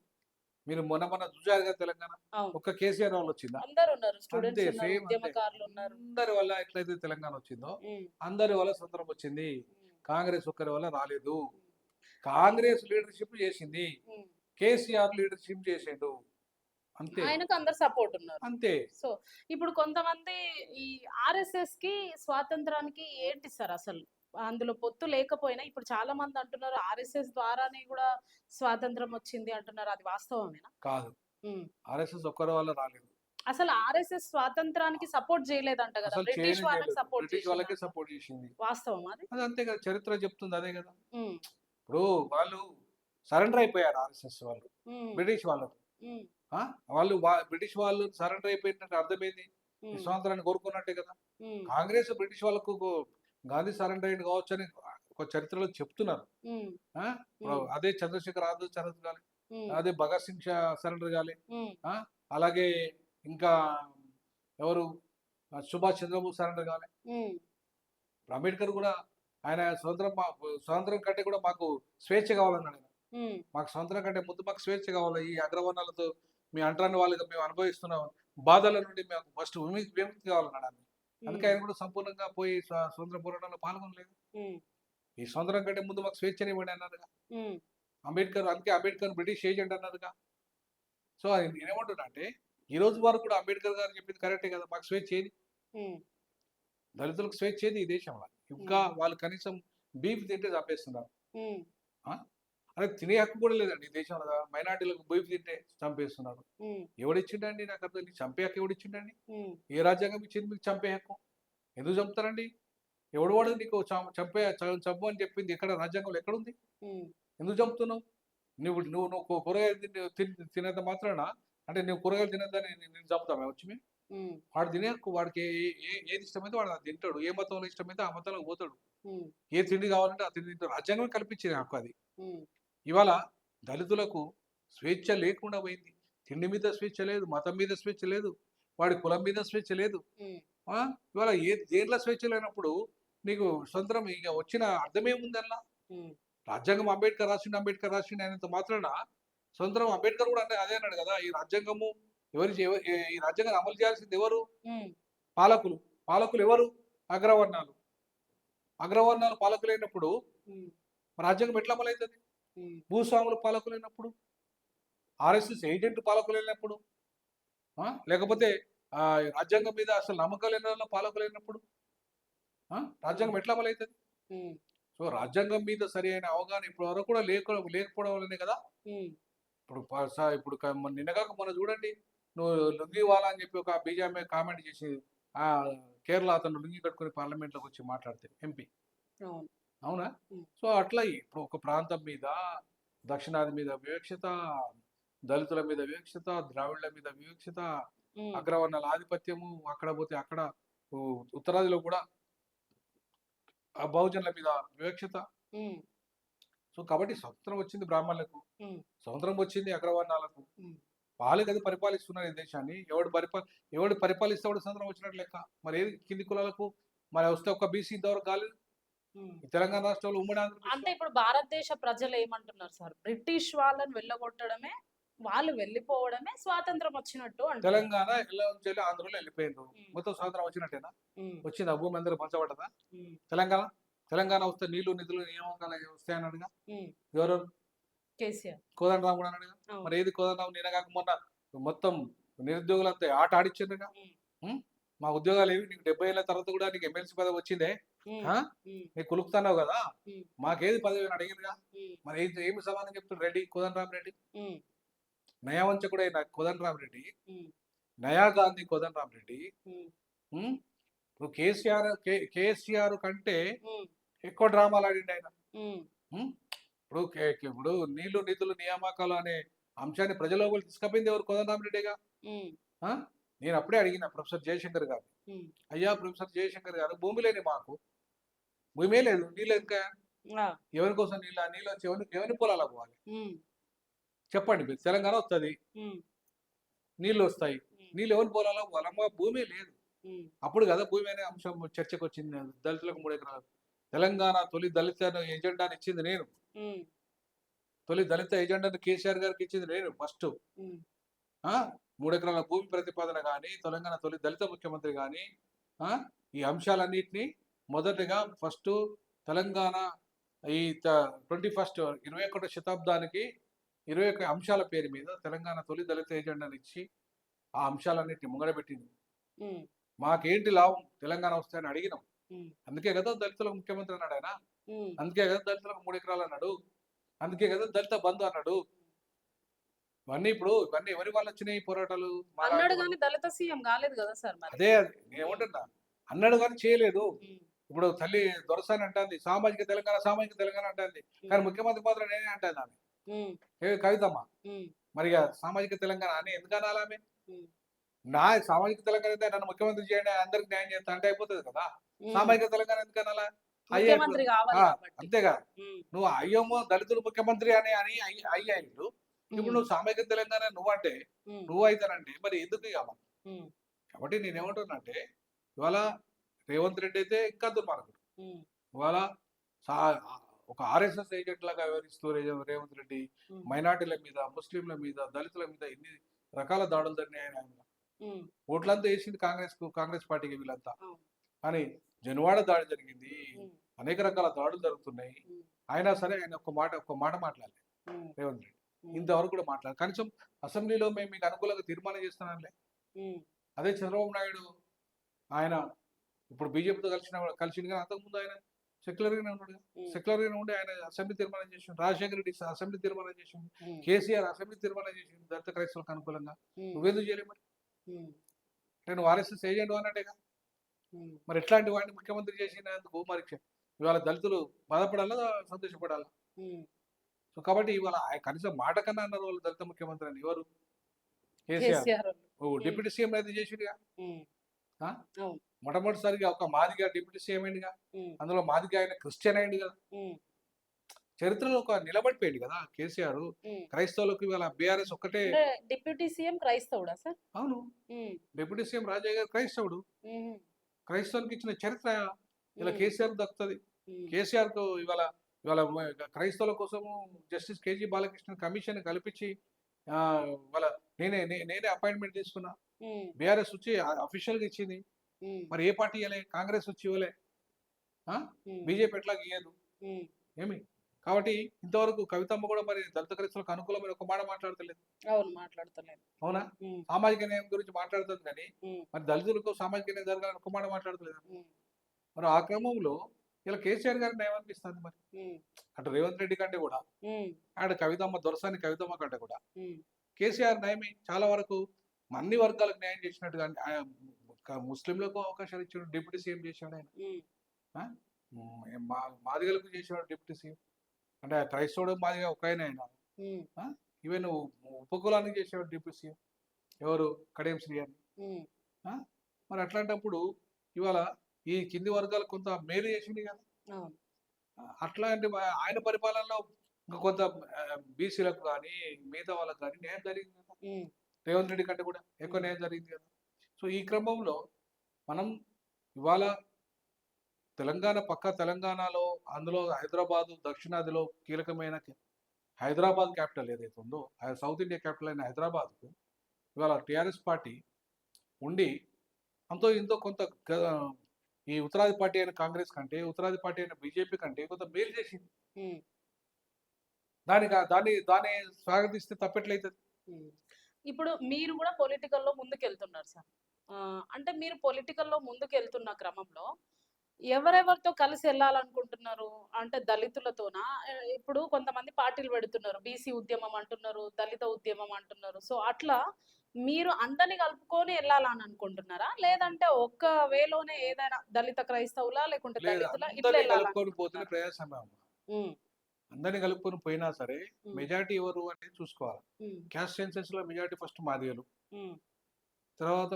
మీరు మొన్న చూసారు కదా తెలంగాణ, అవును, ఒక కేసీఆర్ వాళ్ళు వచ్చిందా? అందరు ఉన్నారు, అంతే, స్టూడెంట్స్ ఉన్నారు, సేమ్ అంతే. ఉద్యమకారులు ఉన్నారు. అందరి వల్ల ఎట్లయితే తెలంగాణ వచ్చిందో ఉమ్, అందరి వల్ల స్వతంత్రం వచ్చింది. ఉమ్, కాంగ్రెస్ ఒక్కరి వల్ల రాలేదు. కాంగ్రెస్ లీడర్షిప్ చేసింది, ఉమ్. కేసీఆర్ లీడర్షిప్ చేసిండు, అంతే ఆయనకు అందరు సపోర్ట్ ఉన్నారు. అంతే. సో ఇప్పుడు కొంతమంది ఈ ఆర్ఎస్ఎస్ కి స్వాతంత్రానికి ఏంటి సార్ అసలు? అందులో పొత్తు లేకపోయినా ఇప్పుడు చాలా మంది అంటున్నారు ఆర్ఎస్ఎస్ ద్వారానే కూడా స్వాతంత్రం వచ్చింది అంటున్నారు. అది వాస్తవమేనా? కాదు, ఉమ్. ఆర్ఎస్ఎస్ ఒక్కరి వల్ల రాలేదు. అసలు ఆర్ఎస్ఎస్ స్వాతంత్రానికి సపోర్ట్ చేయలేదంట కదా, అసలు బ్రిటిష్ వాళ్ళకి చేయలేదు, సపోర్ట్ బ్రిటిష్ వాళ్ళకే చేసిందంట. సపోర్ట్ చేసింది. వాస్తవం అది? అది అంతే కదా, చరిత్ర చెప్తుంది అదే కదా. ఉమ్, ఇప్పుడు వాళ్ళు సరెండర్ అయిపోయారు ఆర్ఎస్ఎస్ వాళ్ళు ఉమ్, బ్రిటిష్ వాళ్ళకు. ఉమ్, వాళ్ళు బ్రిటిష్ వాళ్ళు సరెండర్ అయిపోయినట్టు అర్థమైంది. ఈ ఉమ్, స్వాతంత్రాన్ని కోరుకున్నట్టే కదా. ఉమ్, కాంగ్రెస్ బ్రిటిష్ వాళ్ళకు గాంధీ సరెండర్ అయ్యింది కావచ్చు అని ఒక చరిత్రలో చెప్తున్నారు. ఉమ్, ఆ? ఉమ్, అదే చంద్రశేఖర్ ఆజాద్ సరెండర్ కాలే, ఉమ్, అదే భగత్ సింగ్ సరెండర్ కాలే. ఉమ్, ఆ? అలాగే ఇంకా ఎవరు సుభాష్ చంద్రబోస్ సరెండర్ కాలే. ఉమ్, అంబేద్కర్ కూడా ఆయన స్వతంత్రం కంటే కూడా మాకు స్వేచ్ఛ కావాలన్నాడు ఆయన. ఉమ్, మాకు స్వతంత్రం కంటే ముందు మాకు స్వేచ్ఛ కావాలి, ఈ అగ్రవర్ణాలతో మీ అంటరాని వాళ్ళుగా మేము అనుభవిస్తున్నాం బాధల నుండి మేము ఫస్ట్ విముక్తి కావాలన్నాడు ఆయన. అందుకే ఉమ్, ఆయన కూడా సంపూర్ణంగా పోయి స్వతంత్ర పోరాటంలో పాల్గొనలేదు. ఉమ్, ఈ స్వతంత్రం కంటే ముందు మాకు స్వేచ్ఛనివ్వండి అన్నారుగా ఉమ్, అంబేద్కర్. అందుకే అంబేద్కర్ బ్రిటిష్ ఏజెంట్ అన్నారుగా. సో అది నేనేమంటున్నా అంటే ఈ రోజు వరకు కూడా అంబేద్కర్ గారు చెప్పింది కరెక్టే కదా. మాకు స్వేచ్ఛ ఏది, ఉమ్, దళితులకు స్వేచ్ఛ ఏది ఈ దేశంలో? ఇంకా వాళ్ళు కనీసం బీఫ్ తింటే చంపేస్తున్నారు. ఉమ్, ఆ? అదే తినే హక్కు కూడా లేదండి ఈ దేశంలో. మైనార్టీలకు బీఫ్ తింటే చంపేస్తున్నారు. ఉమ్, ఎవడిచ్చిండండి? నాకు అర్థం లేదు. చంపే హక్కు ఎవడిచ్చిండండి? ఉమ్, ఏ రాజ్యాంగం ఇచ్చింది మీకు చంపే హక్కు? ఎందుకు చంపుతారండి? ఎవడు వాడు నీకు చంపు అని చెప్పింది ఎక్కడ రాజ్యాంగంలో ఎక్కడుంది? ఉమ్, ఎందుకు చంపుతున్నావు? నువ్వు నువ్వు నువ్వు కూరగాయలు తినేంత మాత్రాన అంటే నువ్వు కూరగాయలు తినద్దని నేను చంపుతామే వచ్చి మేము? ఉమ్, వాడు తినే హక్కు వాడికి ఏది ఇష్టమైతే వాడు అది తింటాడు. ఏ మతంలో ఇష్టమైతే ఆ మతంలో పోతాడు. ఉమ్, ఏ తిండి కావాలంటే ఆ తిండి తింటాడు. రాజ్యాంగం కల్పించింది హక్కు అది. ఉమ్, ఇవాళ దళితులకు స్వేచ్ఛ లేకుండా పోయింది. తిండి మీద స్వేచ్ఛ లేదు, మతం మీద స్వేచ్ఛ లేదు, వాడి కులం మీద స్వేచ్ఛ లేదు. ఉమ్, ఆ? ఇవాళ దేంట్లో స్వేచ్ఛ లేనప్పుడు నీకు స్వతంత్రం ఇక వచ్చిన అర్థమేముందల్లా? ఉమ్, రాజ్యాంగం అంబేద్కర్ రాసిండు అయినంత మాత్రాన స్వతంత్రం అంబేద్కర్ కూడా అంటే అదే అన్నాడు కదా. ఈ రాజ్యాంగము ఈ రాజ్యాంగాన్ని అమలు చేయాల్సింది ఎవరు? ఉమ్, పాలకులు. పాలకులు ఎవరు? అగ్రవర్ణాలు. అగ్రవర్ణాలు పాలకులైనప్పుడు ఉమ్, రాజ్యాంగం ఎట్లా అమలవుతుంది? ఉమ్, భూస్వాములు పాలకులైనప్పుడు, ఆర్ఎస్ఎస్ ఏజెంట్ పాలకులైనప్పుడు, లేకపోతే రాజ్యాంగం మీద అసలు నమ్మకం లేని వాళ్ళ పాలకులైనప్పుడు రాజ్యాంగం ఎట్లా అమలవుతుంది? ఉమ్, సో రాజ్యాంగం మీద సరి అయిన అవగాహన ఇప్పటి వరకు కూడా లేకపోవడం వల్లనే కదా. ఉమ్, ఇప్పుడు ఇప్పుడు నిన్నగాక మొన్న చూడండి, నువ్వు లుంగి వాలా అని చెప్పి ఒక బీజేపీ కామెంట్ చేసి ఆ కేరళ అతను లుంగి కట్టుకుని పార్లమెంట్లోకి వచ్చి మాట్లాడితే ఎంపీ. అవును. అవునా? ఉమ్, సో అట్లా ఇప్పుడు ఒక ప్రాంతం మీద దక్షిణాది మీద వివక్షత, దళితుల మీద వివక్షత, ద్రావిడుల మీద వివక్షత, ఉమ్, అగ్రవర్ణాల ఆధిపత్యము, అక్కడ పోతే అక్కడ ఉత్తరాదిలో కూడా ఆ బహుజనుల మీద వివక్షత. ఉమ్, సో కాబట్టి స్వతంత్రం వచ్చింది బ్రాహ్మణులకు, ఉమ్, స్వతంత్రం వచ్చింది అగ్రవర్ణాలకు. ఉమ్, వాళ్ళే కదా పరిపాలిస్తున్నారు ఈ దేశాన్ని. ఎవడు పరిపాలిస్తే వాడు స్వతంత్రం వచ్చినట్టు లెక్క. మరి ఏది కింది కులాలకు మరి వస్తే ఒక బీసీ ఇంతవరకు కాలేదు. ఉమ్. ఈ తెలంగాణ రాష్ట్రంలో ఉమ్మడి అంటే ఆంధ్రప్రదేశ్ ఇప్పుడు భారతదేశ ప్రజలు ఏమంటున్నారు సార్? బ్రిటిష్ వాళ్ళని వెళ్ళగొట్టడమే, వాళ్ళు వెళ్ళిపోవడమే స్వాతంత్రం వచ్చినట్టు అంటున్నారు. తెలంగాణ ఎలా ఉంచాలి, ఆంధ్రలో వెళ్ళిపోయిండ్రు. ఉమ్, మొత్తం స్వాతంత్రం వచ్చినట్టేనా? ఉమ్, వచ్చింది ఆ భూమి అందరూ పంచబడ్డదా? ఉమ్, తెలంగాణ వస్తే నీళ్లు నిధులు నియామకాలు వస్తాయన్నాడుగా. ఉమ్, ఎవరు? కేసీఆర్. కోదండరామ్ కూడా అన్నాడుగా. అవును. మరి ఏది కోదండరామ్? నిన్నగాక మొన్న మొత్తం నిరుద్యోగులంతా ఆట ఆడిచ్చిండ్రుగా. ఉమ్, మా ఉద్యోగాలు ఏవి? నీకు 70 ఏళ్ళ తర్వాత కూడా నీకు ఎమ్మెల్సీ పదవి వచ్చిందే, ఉమ్, ఉమ్, నీకు కులుకుతున్నావు కదా, ఉమ్, మాకేది పదవి అని అడిగిందిగా. ఉమ్, మరి ఏమి సమాధానం చెప్తాడు రెడ్డి, కోదండరామ్ రెడ్డి? ఉమ్, నయావంచకుడైన కోదండరామ్ రెడ్డి, ఉమ్, నయా గాంధీ కోదండరామ్ రెడ్డి. ఉమ్, ఉమ్, ఇప్పుడు కేసీఆర్ కంటే ఉమ్, ఎక్కువ డ్రామాలు ఆడిండు ఆయన. ఉమ్, ఉమ్, ఇప్పుడు నీళ్లు నిధులు నియామకాలు అనే అంశాన్ని ప్రజలోకి తీసుకుపోయింది ఎవరు? కోదండరామ్ రెడ్డిగా. ఉమ్, ఆ? నేను అప్పుడే అడిగిన ప్రొఫెసర్ జయశంకర్ గారు, ఉమ్, అయ్యా ప్రొఫెసర్ జయశంకర్ గారు, భూమి లేని మాకు భూమే లేదు, నీళ్ళు ఇంకా ఆ, ఎవరి కోసం నీళ్ళు వచ్చి ఎవరి పొలాలకు పోవాలి? ఉమ్, చెప్పండి మీరు. తెలంగాణ వస్తుంది, ఉమ్, నీళ్ళు వస్తాయి, నీళ్ళు ఎవరి పొలాలకు పోవాలి? మా భూమే లేదు. ఉమ్, అప్పుడు కదా భూమి అనే అంశం చర్చకు వచ్చింది. దళితులకు 3 ఎకరాలు. తెలంగాణ తొలి దళిత ఎజెండాని ఇచ్చింది నేను. ఉమ్, తొలి దళిత ఎజెండాను కేసీఆర్ గారికి ఇచ్చింది నేను ఫస్ట్. ఉమ్, 3 ఎకరాల భూమి ప్రతిపాదన కానీ, తెలంగాణ తొలి దళిత ముఖ్యమంత్రి కానీ, ఈ అంశాలన్నింటినీ మొదటగా ఫస్ట్ తెలంగాణ ఈ 21వ శతాబ్దానికి 21 అంశాల పేరు మీద తెలంగాణ తొలి దళిత ఎజెండాను ఇచ్చి ఆ అంశాలన్నింటినీ ముంగడబెట్టింది. ఉమ్, మాకేంటి లాభం తెలంగాణ వస్తాయని అడిగినాం. ఉమ్, అందుకే కదా దళితులకు ముఖ్యమంత్రి అన్నాడు ఆయన. ఉమ్, అందుకే కదా దళితులకు 3 ఎకరాలు అన్నాడు. అందుకే కదా దళిత బంధు అన్నాడు. ఇవన్నీ ఎవరి వల్ల వచ్చినాయి పోరాటాలు? అన్నాడు కానీ దళిత సీఎం కాలేదు కదా సార్ మరి. అదే నేను ఏమంటున్నా, అన్నాడు కానీ చేయలేదు. ఉమ్, ఇప్పుడు తల్లి దొరసాని అంటుంది సామాజిక తెలంగాణ అంటుంది, కానీ ముఖ్యమంత్రి మాత్రం నేనే అంటుంది ఆమె. ఉమ్, ఏ కవితమ్మ, ఉమ్, మరి ఇక సామాజిక తెలంగాణ అని ఎందుకు అనాలి ఆమె? ఉమ్, నా సామాజిక తెలంగాణ అయితే నన్ను ముఖ్యమంత్రి చేయండి అందరికి న్యాయం చేస్తా అంటే అయిపోతుంది కదా. ఉమ్. సామాజిక తెలంగాణ ఎందుకనాలా అయ్యే ఇప్పుడు ముఖ్యమంత్రి కావాలి కాబట్టి. అంతేగా. ఉమ్. నువ్వు అయ్యేమో దళితులు ముఖ్యమంత్రి అని అని అయ్యాడు. ఇప్పుడు ఉమ్. నువ్వు సామాజిక తెలంగాణ నువ్వంటే ఉమ్. నువ్వు అయితానంటే మరి ఎందుకు కావాలి. ఉమ్. కాబట్టి నేనేమంటున్నానంటే ఇవాళ రేవంత్ రెడ్డి అయితే ఇంకా దుర్మార్గుడు. ఉమ్. ఇవాళ సా- ఒక ఆర్ఎస్ఎస్ ఏజెంట్ లాగా వ్యవహరిస్తూ రేవంత్ రెడ్డి ఉమ్. మైనార్టీల మీద, ముస్లింల మీద, దళితుల మీద ఎన్ని రకాల దాడులు జరిగినాయి ఆయన. ఉమ్. ఓట్లంతా వేసింది కాంగ్రెస్ పార్టీకి వీళ్ళంతా. అవును. కానీ జనవాడ దాడి జరిగింది, ఉమ్. అనేక రకాల దాడులు జరుగుతున్నాయి. ఉమ్. అయినా సరే ఆయన ఒక్క మాట మాట్లాడలేదు ఉమ్. రేవంత్ రెడ్డి. ఉమ్. ఇంతవరకు కూడా మాట్లాడారు. కనీసం అసెంబ్లీలో మేము మీకు అనుకూలంగా తీర్మానం చేస్తున్నాంలే. ఉమ్. అదే చంద్రబాబు నాయుడు ఆయన ఇప్పుడు బీజేపీతో కలిసింది కానీ అంతకుముందు ఆయన సెక్యులర్గానే ఉన్నాడు. ఉమ్. సెక్యులర్గానే ఉండి ఆయన అసెంబ్లీ తీర్మానం చేసిండు. రాజశేఖర రెడ్డి అసెంబ్లీ తీర్మానం చేసిండు. ఉమ్. కేసీఆర్ అసెంబ్లీ తీర్మానం చేసిండు దళిత క్రైస్తవులకు అనుకూలంగా. ఉమ్. నువ్వెందుకు చేయలేవు మరి? ఉమ్. నేను ఆర్ఎస్ఎస్ ఏజెంట్ అన్నట్టుగా ఉమ్. మరి ఎట్లాంటి వాడిని ముఖ్యమంత్రి చేసినందుకు మరి ఇవాళ దళితులు బాధపడాలా సంతోషపడాలా? ఉమ్. సో కాబట్టి ఇవాళ కనీసం మాట కన్నా అన్నారు వాళ్ళు దళిత ముఖ్యమంత్రి అని. ఎవరు? కేసీఆర్. కేసీఆర్ వాళ్ళు. డిప్యూటీ సీఎం అయితే చేసిండుగా. ఉమ్. ఆ? అవును. మొట్టమొదటిసారిగా ఒక మాదిగా డిప్యూటీ సీఎం అయిందిగా. ఉమ్. అందులో మాదిగా ఆయన క్రిస్టియన్ అయింది కదా. ఉమ్. చరిత్రలో ఒక నిలబడిపోయింది కదా కేసీఆర్. ఉమ్. క్రైస్తవులకు ఇవాళ బీఆర్ఎస్ ఒక్కటే. అంటే డిప్యూటీ సీఎం క్రైస్తవుడా సార్? అవును, ఉమ్. డిప్యూటీ సీఎం రాజయ్య గారు క్రైస్తవుడు. ఉమ్. క్రైస్తవునికి ఇచ్చిన చరిత్ర ఇలా ఉమ్. కేసీఆర్ దక్కుతుంది. ఉమ్. కేసీఆర్ కు ఇవాళ ఇవాళ క్రైస్తవుల కోసము జస్టిస్ కేజీ బాలకృష్ణ కమిషన్ కల్పించి వాళ్ళ నేనే అపాయింట్మెంట్ తీసుకున్నా. ఉమ్. బీఆర్ఎస్ వచ్చి అఫీషియల్ గా ఇచ్చింది. ఉమ్. మరి ఏ పార్టీ ఇవ్వలే? కాంగ్రెస్ వచ్చి ఇవ్వలే, ఉమ్. బీజేపీ ఎట్లా ఇయ్యదు ఉమ్. ఏమి. కాబట్టి ఇంతవరకు కవితమ్మ కూడా మరి దళిత క్రైస్తవులకు అనుకూలమైన ఒక మాట మాట్లాడతలేదు. అవును, మాట్లాడతలేదు. అవునా? ఉమ్. సామాజిక న్యాయం గురించి మాట్లాడుతుంది కానీ ఉమ్. మరి దళితులకు సామాజిక న్యాయం జరగాలని ఒక మాట మాట్లాడతలేదు. ఉమ్. మరి ఆ క్రమంలో ఇలా కేసీఆర్ గారికి న్యాయం అనిపిస్తుంది. మరి ఉమ్. అటు రేవంత్ రెడ్డి కంటే కూడా ఉమ్. ఆడ కవితమ్మ దొరసాని కవితమ్మ కంటే కూడా ఉమ్. కేసీఆర్ న్యాయమే చాలా వరకు అన్ని వర్గాలకు న్యాయం చేసినట్టుగా ముస్లింలకు అవకాశాలు ఇచ్చాడు, డిప్యూటీ సీఎం చేశాడు ఆయన. ఉమ్. మాదిగలకు చేశాడు డిప్యూటీ సీఎం. అంటే క్రైస్తవుడు మాదిగా ఒక ఆయన ఆయన. ఉమ్. ఈవెన్ ఉపకులానికి చేశాడు డిప్యూటీ సీఎం. ఎవరు? కడియం శ్రీ అని. ఉమ్. మరి అట్లాంటప్పుడు ఇవాళ ఈ కింది వర్గాలకు కొంత మేలు చేసింది కదా. అవును. అట్లాంటి ఆయన పరిపాలనలో ఇంకా కొంత బీసీలకు కానీ మిగతా వాళ్ళకి కానీ న్యాయం జరిగింది కదా. ఉమ్. రేవంత్ రెడ్డి కంటే కూడా ఎక్కువ న్యాయం జరిగింది కదా. సో ఈ క్రమంలో మనం ఇవాళ తెలంగాణలో అందులో హైదరాబాదు దక్షిణాదిలో కీలకమైన హైదరాబాద్ క్యాపిటల్ ఏదైతే ఉందో సౌత్ ఇండియా క్యాపిటల్ అయిన హైదరాబాద్కు ఇవాళ టీఆర్ఎస్ పార్టీ ఉండి అంతో ఇంతో కొంత ఈ ఉత్తరాది పార్టీ అయిన కాంగ్రెస్ కంటే, ఉత్తరాది పార్టీ అయిన బీజేపీ కంటే కొంత మేలు చేసింది. ఉమ్. దాన్ని స్వాగతిస్తే తప్పట్లయితుంది. ఉమ్. ఇప్పుడు మీరు కూడా పొలిటికల్లో ముందుకెళ్తున్నారు సార్. అంటే మీరు పొలిటికల్లో ముందుకెళ్తున్న క్రమంలో ఎవరెవరితో కలిసి వెళ్ళాలనుకుంటున్నారు? అంటే దళితులతోనా? ఇప్పుడు కొంతమంది పార్టీలు పెడుతున్నారు, బీసీ ఉద్యమం అంటున్నారు, దళిత ఉద్యమం అంటున్నారు. సో అట్లా మీరు అందరిని కలుపుకొని వెళ్ళాలని అనుకుంటున్నారా? లేదంటే ఒక్క వేలోనే ఏదైనా దళిత క్రైస్తవులా లేకుంటే లేదు, దళితులా ఇట్లా అందరినీ కలుపుకొని పోతేనే వెళ్ళాలనుకుంటున్నారా? ప్రయాసమే. ఉమ్. అందరినీ కలుపుకొని పోయినా సరే ఉమ్. మెజారిటీ ఎవరు అనేది చూసుకోవాలి. ఉమ్. క్యాస్ట్ సెన్సెస్ లో మెజారిటీ ఫస్ట్ మాదిగలు, ఉమ్. తర్వాత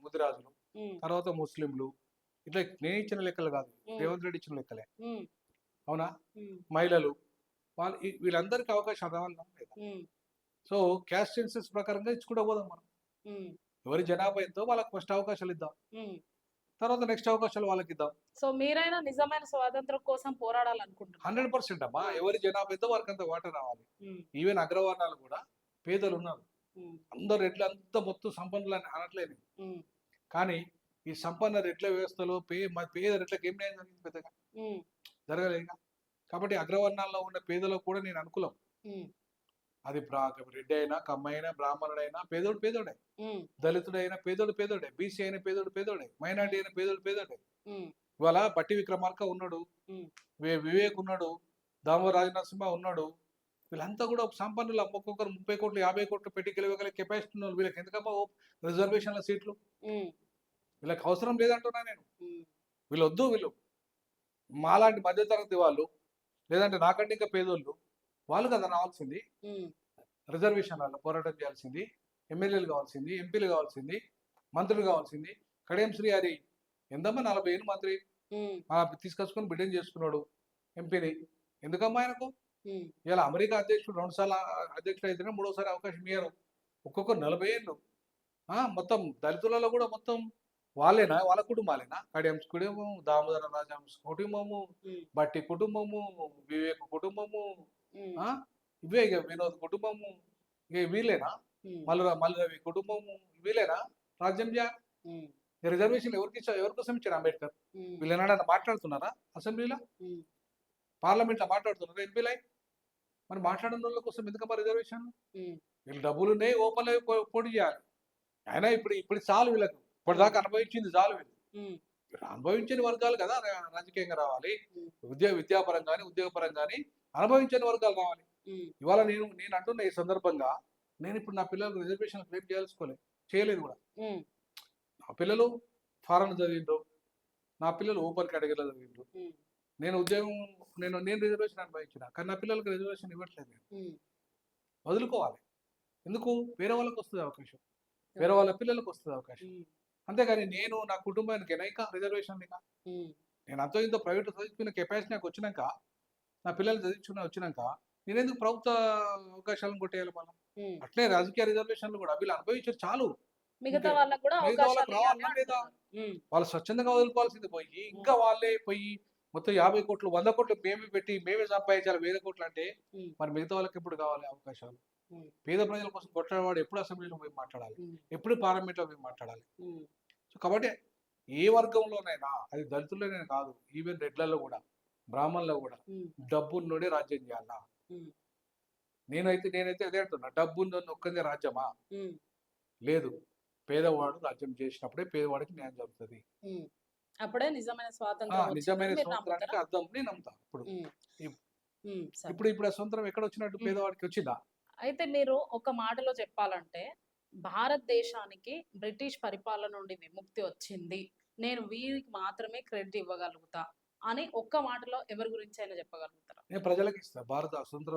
ముదిరాజులు, ఉమ్. తర్వాత ముస్లింలు. ఇట్లా నేను ఇచ్చిన లెక్కలు కాదు, ఉమ్. రేవంత్ రెడ్డి ఇచ్చిన లెక్కలే. ఉమ్. అవునా? ఉమ్. మహిళలు, వాళ్ళు వీళ్ళందరికీ అవకాశం రావాలన్నా లేదా? ఉమ్. సో క్యాస్ట్ సెన్సెస్ ప్రకారంగా ఇచ్చుకుంటూ పోదాం మనం. ఉమ్. ఎవరి జనాభా ఎంతో వాళ్ళకి ఫస్ట్ అవకాశాలు ఇద్దాం, ఉమ్. తర్వాత నెక్స్ట్ అవకాశాలు వాళ్ళకి ఇద్దాం. సో మీరైనా నిజమైన స్వాతంత్రం కోసం పోరాడాలనుకుంటున్నారు? 100% అమ్మా. ఎవరి జనాభా ఎంతో వారికి అంత వాటర్ రావాలి. ఉమ్. ఈవెన్ అగ్రవర్ణాలు కూడా పేదలు ఉన్నారు. ఉమ్. అందరు రెడ్లంతా మొత్తం సంపన్నులు అని అనట్లేదు. ఉమ్. కానీ ఈ సంపన్న రెడ్ల వ్యవస్థలో పేద రెడ్లకు ఏం న్యాయం జరిగింది? పెద్దగా ఉమ్. జరగలేదు. కాబట్టి అగ్రవర్ణాల్లో ఉన్న పేదలకు కూడా నేను అనుకూలం. ఉమ్. అది రెడ్డి అయినా, కమ్మ అయినా, బ్రాహ్మణుడైనా పేదోడే, ఉమ్. దళితుడైనా పేదోడే, బీసీ అయినా పేదోడే, మైనార్టీ అయినా పేదోడే. ఉమ్. ఇవాళ బట్టి విక్రమార్క ఉన్నాడు, ఉమ్. వివేక్ ఉన్నాడు, దామో రాజనరసింహ ఉన్నాడు. వీళ్ళంతా కూడా సంపన్నులు. ఒక్కొక్కరు 30 కోట్లు 50 కోట్లు పెట్టి గెలవగల కెపాసిటీ ఉన్నారు. వీళ్ళకి ఎందుకమ్మా రిజర్వేషన్ల సీట్లు? ఉమ్. వీళ్ళకి అవసరం లేదంటున్నా నేను. ఉమ్. వీళ్ళు మాలాంటి మధ్యతరగతి వాళ్ళు, లేదంటే నాకంటే ఇంకా పేదోళ్ళు, వాళ్ళు కదా రావాల్సింది ఉమ్. రిజర్వేషన్లలో పోరాటం చేయాల్సింది. ఎమ్మెల్యేలు కావాల్సింది, ఎంపీలు కావాల్సింది, మంత్రులు కావాల్సింది. కడియం శ్రీహరి ఎంతమ్మా 40 ఏళ్ళు మంత్రి. ఉమ్, తీసుకొచ్చుకొని బిడ్డను చేసుకున్నాడు ఎంపీని. ఎందుకమ్మా ఆయనకు? ఉమ్, ఇలా అమెరికా అధ్యక్షుడు 2 సార్లు అధ్యక్షుడు అయితేనే మూడోసారి అవకాశం ఇయ్యరు. ఒక్కొక్కరు 40 ఏళ్ళు. మొత్తం దళితులలో కూడా మొత్తం వాళ్ళేనా? వాళ్ళ కుటుంబాలేనా? కడియం కుటుంబం, దామోదర రాజహంస కుటుంబము, ఉమ్, బట్టి కుటుంబము, వివేక్ కుటుంబము, ఉమ్, ఆ ఇవే ఇక వినోద్ కుటుంబము, ఇక వీళ్ళేనా? ఉమ్, మల్లు రవి కుటుంబము, వీళ్ళేనా రాజ్యం చేయాలి? ఉమ్, రిజర్వేషన్ ఎవరి కోసం ఇచ్చారు అంబేద్కర్? ఉమ్, వీళ్ళేనాడన్నా మాట్లాడుతున్నారా అసెంబ్లీలో? ఉమ్, పార్లమెంట్లో మాట్లాడుతున్నారా ఎంపీలై? మరి మాట్లాడిన వాళ్ళ కోసం ఎందుకమ్మా రిజర్వేషన్? ఉమ్, వీళ్ళు డబ్బులు ఉన్నాయి, ఓపెన్లో పోటీ చేయాలి. అయినా ఇప్పుడు చాలు వీళ్ళకు. ఇప్పటిదాకా అనుభవించింది చాలు వీళ్ళు. ఉమ్, అనుభవించని వర్గాలు కదా రాజకీయంగా రావాలి. ఉమ్, విద్యాపరం కానీ ఉద్యోగపరం కానీ అనుభవించని వర్గాలు రావాలి. ఉమ్, ఇవాళ నేను అంటున్న ఈ సందర్భంగా నేను ఇప్పుడు నా పిల్లలకు రిజర్వేషన్ క్లెయిమ్ చేయలేదు కూడా. ఉమ్, నా పిల్లలు ఫారెన్ చదివిండ్రు, నా పిల్లలు ఓపెన్ కేటగిరీలో చదివిండ్రు. ఉమ్, నేను ఉద్యోగం నేను రిజర్వేషన్ అనుభవించిన, కానీ నా పిల్లలకు రిజర్వేషన్ ఇవ్వట్లేదు. నేను ఉమ్, వదులుకోవాలి. ఎందుకు? వేరే వాళ్ళకి వస్తుంది అవకాశం, వేరే వాళ్ళ పిల్లలకు వస్తుంది అవకాశం. ఉమ్, అంతేగాని నేను నా కుటుంబానికి ఎనైక రిజర్వేషన్ ఇక ఉమ్, నేను అంతో ఇంతో ప్రైవేట్ చదివించుకునే కెపాసిటీ నాకు వచ్చినాక, నా పిల్లలు వచ్చినాక నేనెందుకు ప్రభుత్వ అవకాశాలను కొట్టేయాలి మనం? ఉమ్. అట్లే రాజకీయ రిజర్వేషన్లు కూడా వీళ్ళు అనుభవించారు చాలు. మిగతా ఇంకా వాళ్ళకు కూడా మిగతా వాళ్ళకి అవకాశాలు ఇవ్వాలి రావాలా లేదా? అంటున్నారు. ఉమ్, వాళ్ళు స్వచ్ఛందంగా వదులుకోవాల్సింది పోయి ఇంకా వాళ్ళే పోయి మొత్తం 50 కోట్లు 100 కోట్లు మేమే పెట్టి మేమే సంపాదించాలి 1000 కోట్లు అంటే ఉమ్, మరి మిగతా వాళ్ళకి ఎప్పుడు కావాలి అవకాశాలు? ఉమ్, పేద ప్రజల కోసం కొట్లాడేవాడు ఎప్పుడు అసెంబ్లీలో పోయి మాట్లాడాలి, ఉమ్, ఎప్పుడు పార్లమెంట్లో పోయి మాట్లాడాలి? ఉమ్, సో కాబట్టి ఏ వర్గంలోనైనా, అది దళితుల్లోనే కాదు, ఈవెన్ రెడ్లలో కూడా, బ్రాహ్మణుల్లో కూడా ఉమ్, డబ్బున్నోడే రాజ్యం చేయాలా? ఉమ్, నేనైతే అదే అంటున్నా. డబ్బున్నోని ఒక్కదే రాజ్యమా? ఉమ్, లేదు. పేదవాడు రాజ్యం చేసినప్పుడే పేదవాడికి న్యాయం జరుగుతుంది. ఉమ్. అప్పుడే నిజమైన స్వాతంత్రం నిజమైన వచ్చిందని మీరు స్వతంత్రానికి నమ్ముతారా? అర్థం నేను నమ్ముతా. ఇప్పుడు ఉమ్, ఇప్- ఉమ్, సరే. ఇప్పుడు ఆ స్వతంత్రం ఎక్కడ వచ్చినట్టు? ఉమ్. పేదవాడికి వచ్చిందా? అయితే మీరు ఒక మాటలో చెప్పాలంటే భారతదేశానికి బ్రిటిష్ పరిపాలన నుండి విముక్తి వచ్చింది, నేను వీరికి మాత్రమే క్రెడిట్ ఇవ్వగలుగుతా అని ఒక్క మాటలో ఎవరి గురించి అయినా చెప్పగలుగుతారా? నేను ప్రజలకు ఇస్తా. భారత స్వతంత్ర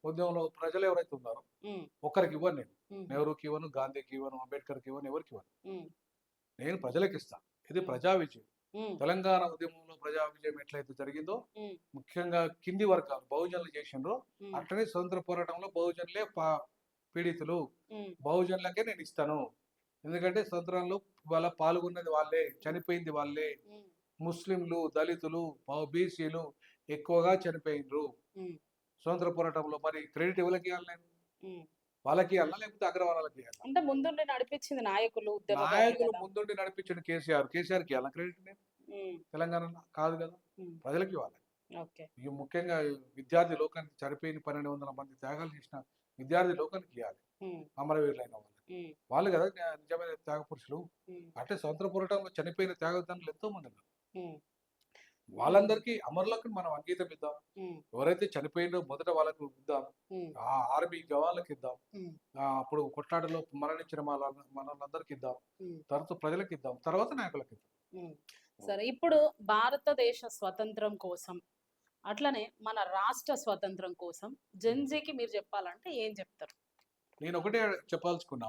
ఉద్యమంలో ప్రజలు ఎవరైతే ఉన్నారో ఉమ్, ఒక్కరికి ఇవ్వను నేను. ఉమ్, నెహ్రూకి ఇవ్వను, గాంధీకి ఇవ్వను, అంబేద్కర్కి ఇవ్వను, ఎవరికి ఇవ్వను. ఉమ్, నేను ప్రజలకు ఇస్తా. ఇది ఉమ్, ప్రజా విజయం. ఉమ్, తెలంగాణ ఉద్యమంలో ప్రజా విజయం ఎట్లయితే జరిగిందో, ఉమ్, ముఖ్యంగా కింది వర్గాలు బహుజనులు చేసిండ్రో, ఉమ్, అట్లనే స్వతంత్ర పోరాటంలో బహుజనులే పీడితులు. ఉమ్, బహుజనులకే నేను ఇస్తాను. ఎందుకంటే స్వతంత్రంలో వాళ్ళ పాల్గొన్నది వాళ్ళే, చనిపోయింది వాళ్ళే. ఉమ్, ముస్లింలు, దళితులు, బీసీలు ఎక్కువగా చనిపోయినరు ఉమ్, స్వతంత్ర పోరాటంలో. మరి క్రెడిట్ ఎవరికి ఇవ్వాలి నేను? ఉమ్. వాళ్ళకి ఇవ్వాలా లేకపోతే అగ్రవర్ణాలకి ఇవ్వాలా? అంటే ముందుండి నడిపించింది నాయకులు, ఉద్యమకారులు నాయకులు కదా. ముందుండి నడిపించిన కేసీఆర్కి ఇవ్వాలా క్రెడిట్ నేను? ఉమ్, తెలంగాణలో కాదు కదా, ఉమ్, ప్రజలకు ఇవ్వాలి. ఓకే. ఈ ముఖ్యంగా విద్యార్థి లోకానికి చనిపోయిన 1200 మంది త్యాగాలు చేసిన విద్యార్థి లోకానికి ఇవ్వాలి. ఉమ్, అమరవీరులైన వాళ్ళకి ఉమ్, వాళ్ళు కదా నిజమైన త్యాగ పురుషులు. ఉమ్, అంటే స్వతంత్ర పోరాటంలో చనిపోయిన త్యాగదానులు ఎంతో మంది ఉన్నారు. ఉమ్, వాళ్ళందరికీ అమరులకు మనం అంకితం ఇద్దాం. ఉమ్, ఎవరైతే చనిపోయిందో మొదట వాళ్ళకు ఇద్దాం. ఉమ్, ఆ ఆర్మీ జవాన్లకు ఇద్దాం. ఉమ్, అప్పుడు కొట్లాటలో మరణించిన మనలందరికి ఇద్దాం. ఉమ్, తర్వాత ప్రజలకు ఇద్దాం, తర్వాత నాయకులకు ఇద్దాం. ఉమ్. సరే, ఇప్పుడు భారతదేశ స్వతంత్రం కోసం అట్లనే మన రాష్ట్ర స్వతంత్రం కోసం జెన్జీకి మీరు చెప్పాలంటే ఏం చెప్తారు? నేను ఒకటే చెప్పాల్సుకున్నా.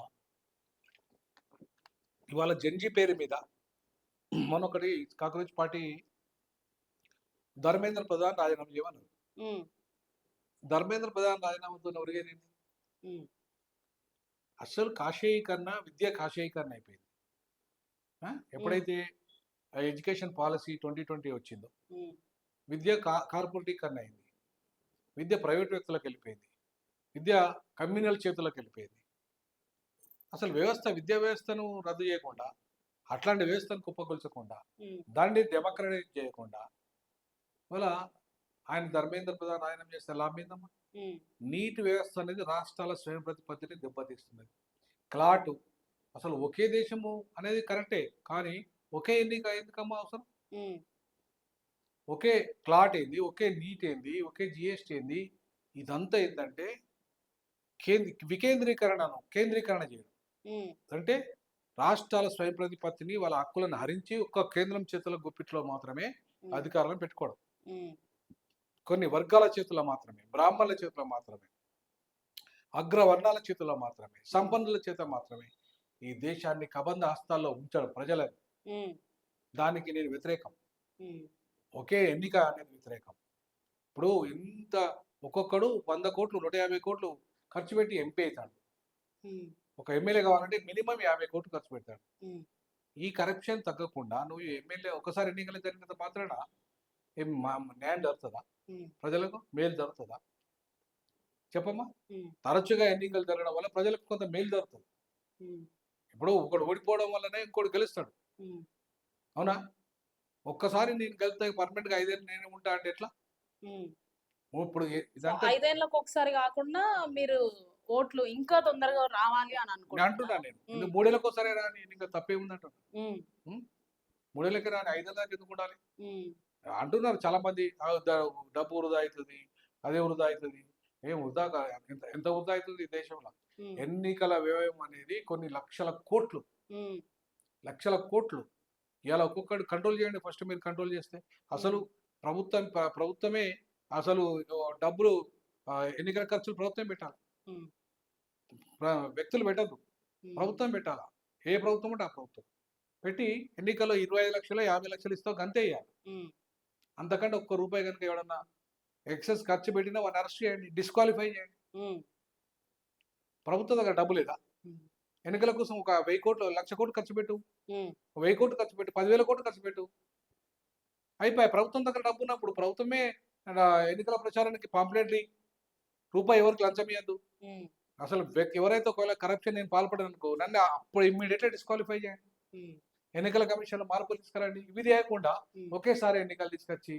ఇవాళ జెన్జీ పేరు మీద మొన్నొకటి కాంగ్రెస్ పార్టీ ధర్మేంద్ర ప్రధాన్ రాజీనామా చేయమన్నారు. ఉమ్, ధర్మేంద్ర ప్రధాన్ రాజీనామాతో ఒరిగేది ఉమ్, అసలు కాషాయీకరణ, విద్య కాషాయీకరణ అయిపోయింది. ఎప్పుడైతే ఎడ్యుకేషన్ పాలసీ 2020 వచ్చిందో ఉమ్, విద్య కార్పొరేటీకరణ అయింది. విద్య ప్రైవేట్ వ్యక్తులకు వెళ్ళిపోయింది. విద్య కమ్యూనల్ చేతులకు వెళ్ళిపోయింది. అసలు విద్యా వ్యవస్థను రద్దు చేయకుండా, అట్లాంటి వ్యవస్థను కుప్పకొల్చకుండా, ఉమ్, దాన్ని డెమోక్రటైజ్ చేయకుండా వల్ల ఆయన ధర్మేంద్ర ప్రధాన్ రాజీనామా చేస్తే లాభం ఏందమ్మా? ఉమ్, నీటి వ్యవస్థ అనేది రాష్ట్రాల స్వయం ప్రతిపత్తిని దెబ్బతీస్తున్నది. క్లాటు అసలు ఒకే దేశము అనేది కరెక్టే, కానీ ఒకే ఎన్నిక ఎందుకమ్మా అవసరం? ఉమ్, ఒకే క్లాట్ ఏంది, ఒకే నీట్ ఏంది, ఒకే జిఎస్టీ ఏంది? ఇదంతా ఏంటంటే కేంద్రీకరణ చేయడం. ఉమ్, అంటే రాష్ట్రాల స్వయం ప్రతిపత్తిని, వాళ్ళ హక్కులను హరించి ఒక్క కేంద్రం చేతుల గుప్పిట్లో మాత్రమే ఉమ్, అధికారాలను పెట్టుకోవడం. ఉమ్, కొన్ని వర్గాల చేతుల్లో మాత్రమే, బ్రాహ్మణుల చేతుల్లో మాత్రమే. అగ్రవర్ణాల చేతుల్లో మాత్రమే, సంపన్నుల చేత మాత్రమే ఈ దేశాన్ని కబంధ హస్తాల్లో ఉంచడం ప్రజలని. ఉమ్, దానికి నేను వ్యతిరేకం. ఉమ్, ఒకే ఎన్నిక అనేది వ్యతిరేకం. ఇప్పుడు ఎంత ఒక్కొక్కడు 100 కోట్లు, 150 కోట్లు ఖర్చు పెట్టి ఎంపీ అవుతాడు. ఉమ్, ఒక ఎమ్మెల్యే కావాలంటే మినిమం 50 కోట్లు ఖర్చు పెడతాడు. ఉమ్, ఈ కరప్షన్ తగ్గకుండా నువ్వు ఎమ్మెల్యే ఒకసారి ఎన్నికలు జరిగినంత మాత్రాన ఏం న్యాయం జరుగుతుందా? ఉమ్, ప్రజలకు మేలు జరుగుతుందా? చెప్పమ్మా. ఉమ్, తరచుగా ఎన్నికలు జరగడం వల్ల ప్రజలకు కొంత మేలు జరుగుతుంది. ఉమ్, ఇప్పుడు ఒకడు ఓడిపోవడం వల్లనే ఇంకోటి గెలుస్తాడు. ఉమ్, అవునా? ఒక్కసారి నేను గెలిస్తే పర్మనెంట్గా 5 ఏళ్ళు నేను ఉంటా అంటే ఎట్లా? ఉమ్. ఇప్పుడు సో ఇదంతా 5 ఏళ్లకు ఒకసారి కాకుండా మీరు ఓట్లు ఇంకా తొందరగా రావాలి అని నేను అనుకుంటున్నారా? అంటున్నా నేను. ఉమ్, 3 ఏళ్ళకి ఒకసారి రాని ఇంకా తప్పేముందంటున్నా. ఉమ్, 3 ఏళ్ళకి రాని 5 ఏళ్ళ దాకా ఎందుకు ఉండాలి? ఉమ్, అంటున్నారు చాలా మంది డబ్బు వృధా అవుతుంది, అదే వృధా అవుతుంది. ఏం వృధా ఎంత ఎంత వృధా అవుతుంది ఈ దేశంలో? ఉమ్, ఎన్నికల వ్యయం అనేది కొన్ని లక్షల కోట్లు, ఉమ్, లక్షల కోట్లు. ఇలా ఒక్కొక్కటి కంట్రోల్ చేయండి ఫస్ట్. మీరు కంట్రోల్ చేస్తే అసలు ప్రభుత్వమే అసలు డబ్బులు ఎన్నికల ఖర్చులు ప్రభుత్వం పెట్టాలి. ఉమ్, వ్యక్తులు పెట్టద్దు, ఉమ్, ప్రభుత్వం పెట్టాలా. ఏ ప్రభుత్వం ఉంటే ఆ ప్రభుత్వం పెట్టి ఎన్నికల్లో 25 లక్షలు 50 లక్షలు ఇస్తావు గంతే ఇయ్యాలి. ఉమ్, అంతకంటే ఒక్క రూపాయి కనుక ఎవడన్నా ఎక్సెస్ ఖర్చు పెట్టినా వాడిని అరెస్ట్ చేయండి, డిస్క్వాలిఫై చేయండి. ఉమ్, ప్రభుత్వం దగ్గర డబ్బు లేదా? ఉమ్, ఎన్నికల కోసం ఒక 1000 కోట్లు 1,00,000 కోట్లు ఖర్చు పెట్టు, ఉమ్, 1000 కోట్లు ఖర్చు పెట్టు, 10,000 కోట్లు ఖర్చు పెట్టు, అయిపోయి. ప్రభుత్వం దగ్గర డబ్బు ఉన్నప్పుడు ప్రభుత్వమే ఎన్నికల ప్రచారానికి పాంప్లెట్లు రూపాయి ఎవరికి లంచం ఇవ్వద్దు. ఉమ్, అసలు ఎవరైతే ఒకవేళ కరప్షన్ నేను పాల్పడను అనుకో, నన్ను అప్పుడు ఇమ్మీడియట్గా డిస్క్వాలిఫై చేయండి. ఉమ్, ఎన్నికల కమిషన్లో మార్పులు తీసుకురండి. ఇవి చేయకుండా ఉమ్, ఒకేసారి ఎన్నికలు తీసుకొచ్చి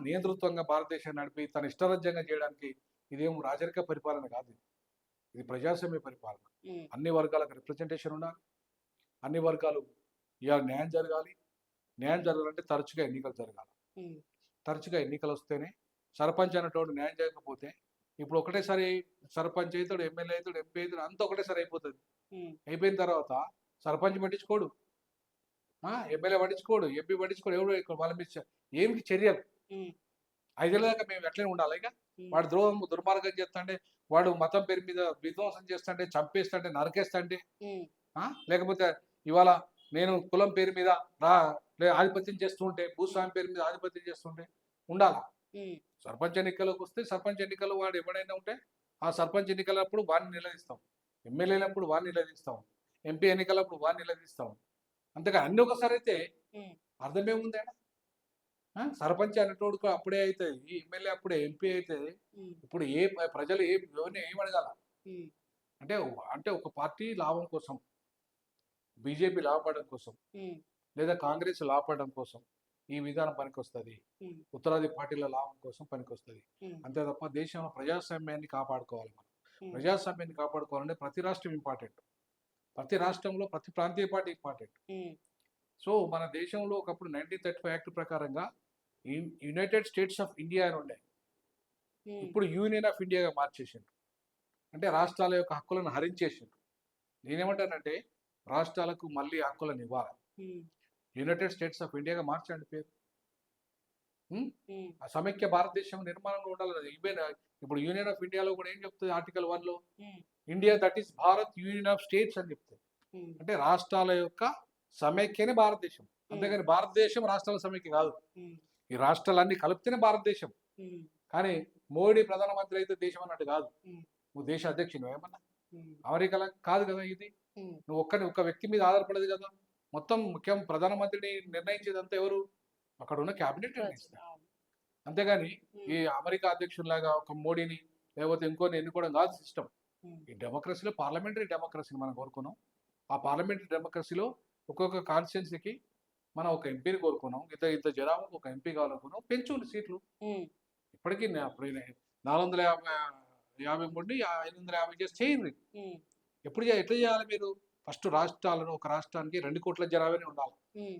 నియంతృత్వంగా భారతదేశాన్ని నడిపి తన ఇష్టరాజ్యంగా చేయడానికి ఇదేం రాజరిక పరిపాలన కాదు. ఇది ప్రజాస్వామ్య పరిపాలన. ఉమ్, అన్ని వర్గాలకు రిప్రజెంటేషన్ ఉండాలి. అన్ని వర్గాలు ఇవాళ న్యాయం జరగాలి. న్యాయం జరగాలంటే తరచుగా ఎన్నికలు జరగాలి. ఉమ్, తరచుగా ఎన్నికలు వస్తేనే సర్పంచ్ అనేటోడు న్యాయం చేయకపోతే ఇప్పుడు ఒకటేసారి సర్పంచ్ అవుతాడు, ఎమ్మెల్యే అవుతాడు, ఎంపీ అవుతాడు, అంతా ఒకటేసారి అయిపోతుంది. ఉమ్, అయిపోయిన తర్వాత సర్పంచ్ పట్టించుకోడు, ఎమ్మెల్యే పట్టించుకోడు, ఎంపీ పట్టించుకోడు, ఎవడు ఇక్కడ వాళ్ళ మీద ఏమిటి చర్యలు? ఉమ్, 5 ఏళ్ళ దాకా మేము ఎట్లనే ఉండాలి. ఇక ఉమ్, వాడు ద్రోహం దుర్మార్గం చేస్తాంటే, వాడు మతం పేరు మీద విధ్వంసం చేస్తాంటే, చంపేస్తాంటే, నరికేస్తాంటే, ఉమ్, లేకపోతే ఇవాళ నేను కులం పేరు మీద ఆధిపత్యం చేస్తుంటే, భూస్వామి పేరు మీద ఆధిపత్యం చేస్తుంటే ఉండాలా? ఉమ్, సర్పంచ్ ఎన్నికలకు వస్తే సర్పంచ్ ఎన్నికలు వాడు ఎవడైనా ఉంటే ఆ సర్పంచ్ ఎన్నికలప్పుడు వాడిని నిలదీస్తాం, ఎమ్మెల్యేలప్పుడు వాడిని నిలదీస్తాం, ఎంపీ ఎన్నికలప్పుడు వాడిని నిలదీస్తాం. అంతేగా అన్ని ఒకసారి అయితే ఉమ్, అర్థమేముంది? సర్పంచ్ అనేటోడుకు అప్పుడే అవుతుంది, ఎమ్మెల్యే అప్పుడే, ఎంపీ అవుతుంది. ఉమ్, ఇప్పుడు ప్రజలు ఎవరిని ఏం అడగాల? ఉమ్, అంటే అంటే ఒక పార్టీ లాభం కోసం, బీజేపీ లాభపడడం కోసం, ఉమ్, లేదా కాంగ్రెస్ లాభపడడం కోసం ఈ విధానం పనికొస్తుంది. ఉమ్, ఉత్తరాది పార్టీల లాభం కోసం పనికొస్తుంది. ఉమ్, అంతే తప్ప దేశంలో ప్రజాస్వామ్యాన్ని కాపాడుకోవాలి. మనం ఉమ్, ప్రజాస్వామ్యాన్ని కాపాడుకోవాలంటే ప్రతి రాష్ట్రం ఇంపార్టెంట్. ప్రతి రాష్ట్రంలో ప్రతి ప్రాంతీయ పార్టీ ఇంపార్టెంట్. ఉమ్, సో మన దేశంలో ఒకప్పుడు 1935 యాక్ట్ ప్రకారంగా యునైటెడ్ స్టేట్స్ ఆఫ్ ఇండియా అని ఉండే, ఉమ్, ఇప్పుడు యూనియన్ ఆఫ్ ఇండియాగా మార్చేసిండ్రు. అంటే రాష్ట్రాల యొక్క హక్కులను హరించేసిండ్రు. నేనేమంటానంటే రాష్ట్రాలకు మళ్ళీ హక్కులను ఇవ్వాలి. ఉమ్, యునైటెడ్ స్టేట్స్ ఆఫ్ ఇండియాగా మార్చండి పేరు. ఉమ్, ఆ సమైక్య భారతదేశం నిర్మాణంలో ఉండాలి. ఈవెన్ ఇప్పుడు యూనియన్ ఆఫ్ ఇండియాలో కూడా ఏం చెప్తుంది ఆర్టికల్ 1లో? Um, India that is Bharat union of states అని చెప్తుంది. ఉమ్, అంటే రాష్ట్రాల యొక్క సమైక్యనే భారతదేశం. అంతేగాని భారతదేశం రాష్ట్రాల సమైక్య కాదు. ఉమ్, ఈ రాష్ట్రాలన్నీ కలిపితేనే భారతదేశం. ఉమ్, కానీ మోడీ ప్రధానమంత్రి అయితే దేశం అన్నట్టు కాదు. ఉమ్, నువ్వు దేశ అధ్యక్షుడు ఏమన్నా ఉమ్, అమెరికాలో కాదు కదా ఇది. ఉమ్, నువ్వు ఒక్క వ్యక్తి మీద ఆధారపడదు కదా. మొత్తం ముఖ్యం ప్రధానమంత్రిని నిర్ణయించేదంతా ఎవరు? అక్కడ ఉన్న క్యాబినెట్ నిర్ణయిస్తారు. అవును. అంతేగాని ఉమ్, ఈ అమెరికా అధ్యక్షుడిలాగా ఒక మోడీని లేకపోతే ఇంకోని ఎన్నుకోవడం కాదు సిస్టమ్. ఉమ్, ఈ డెమోక్రసీలో పార్లమెంటరీ డెమోక్రసీని మనం కోరుకున్నాం. ఆ పార్లమెంటరీ డెమోక్రసీలో ఒక్కొక్క కాన్స్టిట్యున్సీకి మనం ఒక ఎంపీని కోరుకున్నాం. ఇంత జనాభాకు ఒక ఎంపీ కావాలనుకున్నాం. పెంచుండి సీట్లు. ఉమ్, ఇప్పటికీ 450 నుండి 550 చేసి చేయండి. ఉమ్, ఎట్లా చేయాలి మీరు? ఫస్ట్ రాష్ట్రాలను, ఒక రాష్ట్రానికి 2 కోట్ల జనాభానే ఉండాలి. ఉమ్,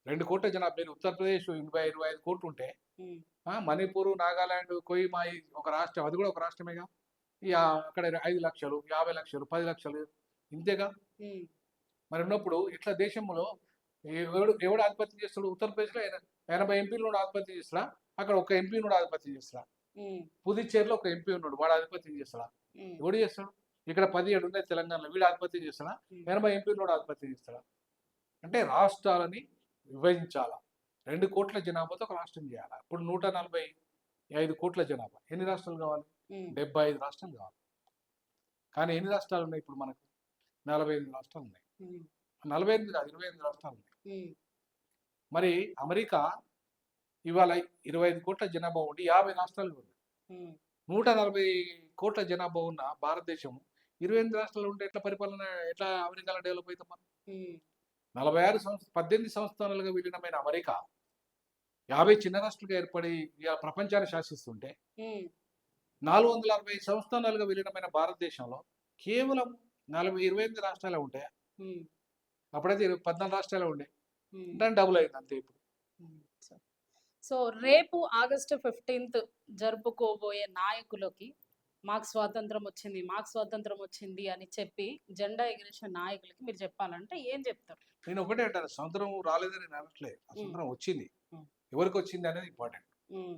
2 కోట్ల జనాభా. మీరు ఉత్తరప్రదేశ్ 25 కోట్లు ఉంటే ఉమ్, మణిపూర్, నాగాలాండ్, కోహిమా ఒక రాష్ట్రం, అది కూడా ఒక రాష్ట్రమేగా. అక్కడ 5 లక్షలు, 50 లక్షలు, 10 లక్షలు ఇంతేగా. ఉమ్, మరి ఉన్నప్పుడు ఇట్లా దేశంలో ఎవడు ఆధిపత్యం చేస్తాడు? ఉత్తరప్రదేశ్లో 80 ఎంపీలు ఆధిపత్యం చేస్తాడా? అక్కడ ఒక ఎంపీ ఆధిపత్యం చేస్తాడా? ఉమ్, పుదుచ్చేరిలో ఒక ఎంపీ ఉన్నాడు, వాడు ఆధిపత్యం చేస్తాడా? ఉమ్, ఎవడు చేస్తాడు? ఇక్కడ 17 ఉన్నాయి తెలంగాణలో, వీడు ఆధిపత్యం చేస్తాడా? ఉమ్, 80 ఎంపీ ఉన్నాడు ఆధిపత్యం చేస్తాడా? అంటే రాష్ట్రాలని విభజించాలా. 2 కోట్ల జనాభాతో ఒక రాష్ట్రం చేయాలి. ఇప్పుడు 145 కోట్ల జనాభా, ఎన్ని రాష్ట్రాలు కావాలి? ఉమ్, 75 రాష్ట్రాలు కావాలి. కానీ ఎన్ని రాష్ట్రాలు ఉన్నాయి ఇప్పుడు మనకు? 48 రాష్ట్రాలు ఉన్నాయి. ఉమ్, 48 కాదు, 28 రాష్ట్రాలు ఉన్నాయి. ఉమ్, మరి అమెరికా ఇవాళ 25 కోట్ల జనాభా ఉండి 50 రాష్ట్రాలు ఉంది. ఉమ్, 140 కోట్ల జనాభా ఉన్న భారతదేశం 28 రాష్ట్రాలు ఉంటే ఎట్లా పరిపాలన, ఎట్లా అమెరికాలో డెవలప్ అవుతాం మనం? ఉమ్, 18 సంవత్సరాలుగా విలీనమైన అమెరికా 50 చిన్న రాష్ట్రాలుగా ఏర్పడి ఇవాళ ప్రపంచాన్ని శాసిస్తుంటే, ఉమ్, 460 సంవత్సరాలుగా విలీనమైన భారతదేశంలో కేవలం 28 రాష్ట్రాలే ఉంటాయి. ఉమ్, అప్పుడైతే 14 రాష్ట్రాలే ఉండే, ఉమ్, దాని డబుల్ అయింది అంతే ఇప్పుడు. ఉమ్. సో రేపు ఆగస్టు 15th జరుపుకోబోయే నాయకులకి మాకు స్వాతంత్రం వచ్చింది, మాకు స్వాతంత్రం వచ్చింది అని చెప్పి జెండా ఎగిరేసిన నాయకులకి మీరు చెప్పాలంటే ఏం చెప్తారు? నేను ఒకటే అంటాను, స్వతంత్రం రాలేదని నేను అనట్లేదు, ఆ స్వతంత్రం వచ్చింది. ఉమ్. ఎవరికి వచ్చింది అనేది ఇంపార్టెంట్. ఉమ్.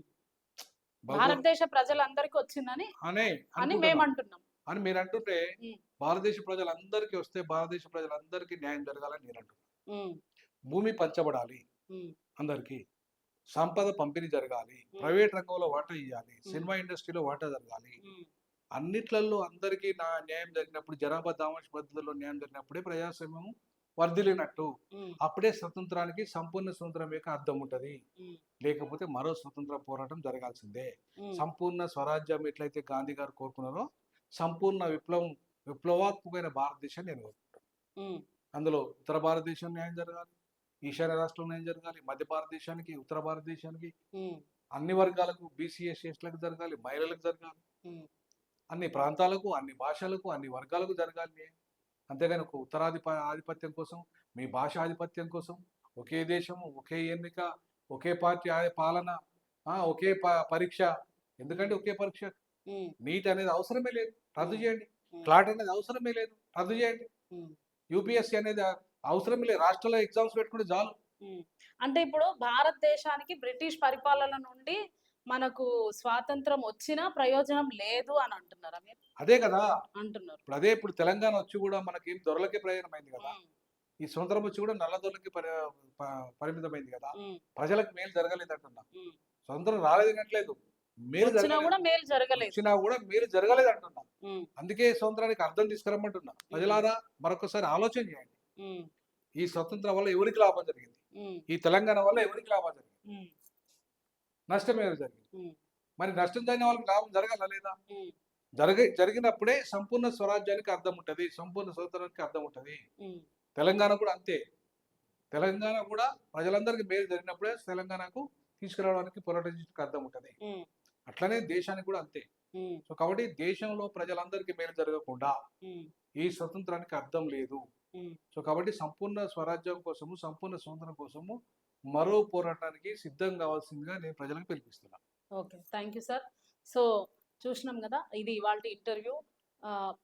భగవ భారతదేశ ప్రజలందరికీ వచ్చిందని అనే అని అనుకుంటున్నాం. మేము అంటున్నాం. అని మీరు అంటుంటే ఉమ్, భారతదేశ ప్రజలందరికీ వస్తే భారతదేశ ప్రజలందరికీ న్యాయం జరగాలని నేను అంటున్నాను. ఉమ్, భూమి పంచబడాలి ఉమ్, అందరికీ, సంపద పంపిణీ జరగాలి, ఉమ్, ప్రైవేట్ రంగంలో వాటా ఇవ్వాలి, సినిమా ఇండస్ట్రీలో వాటా జరగాలి. ఉమ్, అన్నిట్లలో అందరికీ న్యాయం జరిగినప్పుడు, జనాభా దామాష పద్ధతిలో న్యాయం జరిగినప్పుడే ప్రజాస్వామ్యం వర్ధిల్లినట్టు. ఉమ్, అప్పుడే స్వతంత్రానికి సంపూర్ణ స్వతంత్రం యొక్క అర్థం ఉంటుంది. ఉమ్, లేకపోతే మరో స్వతంత్ర పోరాటం జరగాల్సిందే. ఉమ్, సంపూర్ణ స్వరాజ్యం ఎట్లయితే గాంధీ గారు కోరుకున్నారో, సంపూర్ణ విప్లవాత్మకమైన భారతదేశాన్ని నేను కోరుకుంటాను. ఉమ్, అందులో ఉత్తర భారతదేశం న్యాయం జరగాలి, ఈశాన్య రాష్ట్రం న్యాయం జరగాలి, మధ్య భారతదేశానికి, ఉత్తర భారతదేశానికి, ఉమ్, అన్ని వర్గాలకు, బీసీ ఎస్సీలకు జరగాలి, మహిళలకు జరగాలి, ఉమ్, అన్ని ప్రాంతాలకు, అన్ని భాషలకు, అన్ని వర్గాలకు జరగాలి. అంతేగాని ఒక ఆధిపత్యం కోసం, మీ భాష ఆధిపత్యం కోసం, ఒకే దేశము, ఒకే ఎన్నిక, ఒకే పార్టీ పాలన, ఒకే పరీక్ష. ఎందుకంటే ఒకే పరీక్ష, ఉమ్, నీట్ అనేది అవసరమే లేదు, రద్దు చేయండి. ఉమ్, క్లాట్ అనేది అవసరమే లేదు, రద్దు చేయండి. ఉమ్, యూపీఎస్సీ అనేది అవసరమే లేదు, రాష్ట్రాల్లో ఎగ్జామ్స్ పెట్టుకుంటే చాలు. ఉమ్. అంటే ఇప్పుడు భారతదేశానికి బ్రిటిష్ పరిపాలన నుండి మనకు స్వాతంత్రం వచ్చినా ప్రయోజనం లేదు అని అంటున్నారా మీరు? అదే కదా, అంటున్నారు. ఇప్పుడు తెలంగాణ వచ్చి కూడా మనకి దొరలకే ప్రయోజనమైంది కదా. ఉమ్, ఈ స్వతంత్రం వచ్చి కూడా నల్లదొరలకి పరిమితమైంది కదా. ఉమ్, ప్రజలకు మేలు జరగలేదు అంటున్నా. ఉమ్. స్వతంత్రం రాలేదనట్లేదు, మేలు వచ్చినా జరగలేదు. కూడా మేలు జరగలేదు. వచ్చినా కూడా మేలు జరగలేదు అంటున్నా. ఉమ్, అందుకే స్వతంత్రానికి అర్థం తీసుకురమ్మంటున్నా. ప్రజలారా మరొకసారి ఆలోచన చేయండి. ఉమ్, ఈ స్వతంత్రం వల్ల ఎవరికి లాభం జరిగింది? ఉమ్, ఈ తెలంగాణ వల్ల ఎవరికి లాభం జరిగింది? ఉమ్, నష్టం ఎవరు జరిగింది? ఉమ్, మరి నష్టం జరిగిన వాళ్ళకి లాభం జరగాల లేదా? ఉమ్, జరిగినప్పుడే సంపూర్ణ స్వరాజ్యానికి అర్థం ఉంటుంది, సంపూర్ణ స్వతంత్రానికి అర్థం ఉంటుంది. ఉమ్, తెలంగాణ కూడా అంతే. తెలంగాణ కూడా ప్రజలందరికీ మేలు జరిగినప్పుడే తెలంగాణకు తీసుకురావడానికి పోరాటం చేయడానికి అర్థం ఉంటుంది. ఉమ్, అట్లనే దేశానికి కూడా అంతే. ఉమ్, సో కాబట్టి దేశంలో ప్రజలందరికీ మేలు జరగకుండా ఉమ్, ఈ స్వతంత్రానికి అర్థం లేదు. ఉమ్. సో కాబట్టి సంపూర్ణ స్వరాజ్యం కోసము, సంపూర్ణ స్వతంత్రం కోసము మరో పోరాటానికి సిద్ధం కావాల్సిందిగా నేను ప్రజలకు పిలిపిస్తున్నా. Okay, thank you sir. So చూసినాం కదా, ఇది ఇవాళ ఇంటర్వ్యూ.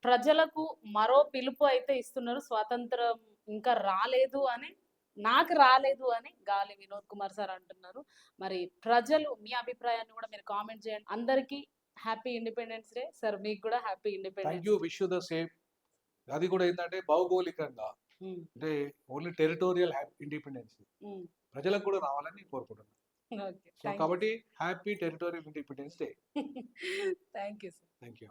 ప్రజలకు మరో పిలుపు అయితే ఇస్తున్నారు. స్వాతంత్రం ఇంకా రాలేదు అని, నాకు రాలేదు అని గాలి వినోద్ కుమార్ సార్ అంటున్నారు. మరి ప్రజలు మీ అభిప్రాయాన్ని కూడా మీరు కామెంట్ చేయండి. అందరికీ హ్యాపీ ఇండిపెండెన్స్ డే సార్. మీకు కూడా happy thank independence. You, wish you the same. అది కూడా ఏంటంటే భౌగోళికంగా, అంటే ఓన్లీ టెరిటోరియల్ ఇండిపెండెన్స్ ప్రజలకు కూడా రావాలని కోరుకుంటున్నాను. ఓకే, సో కాబట్టి happy territorial independence day. Thank you sir. Thank you.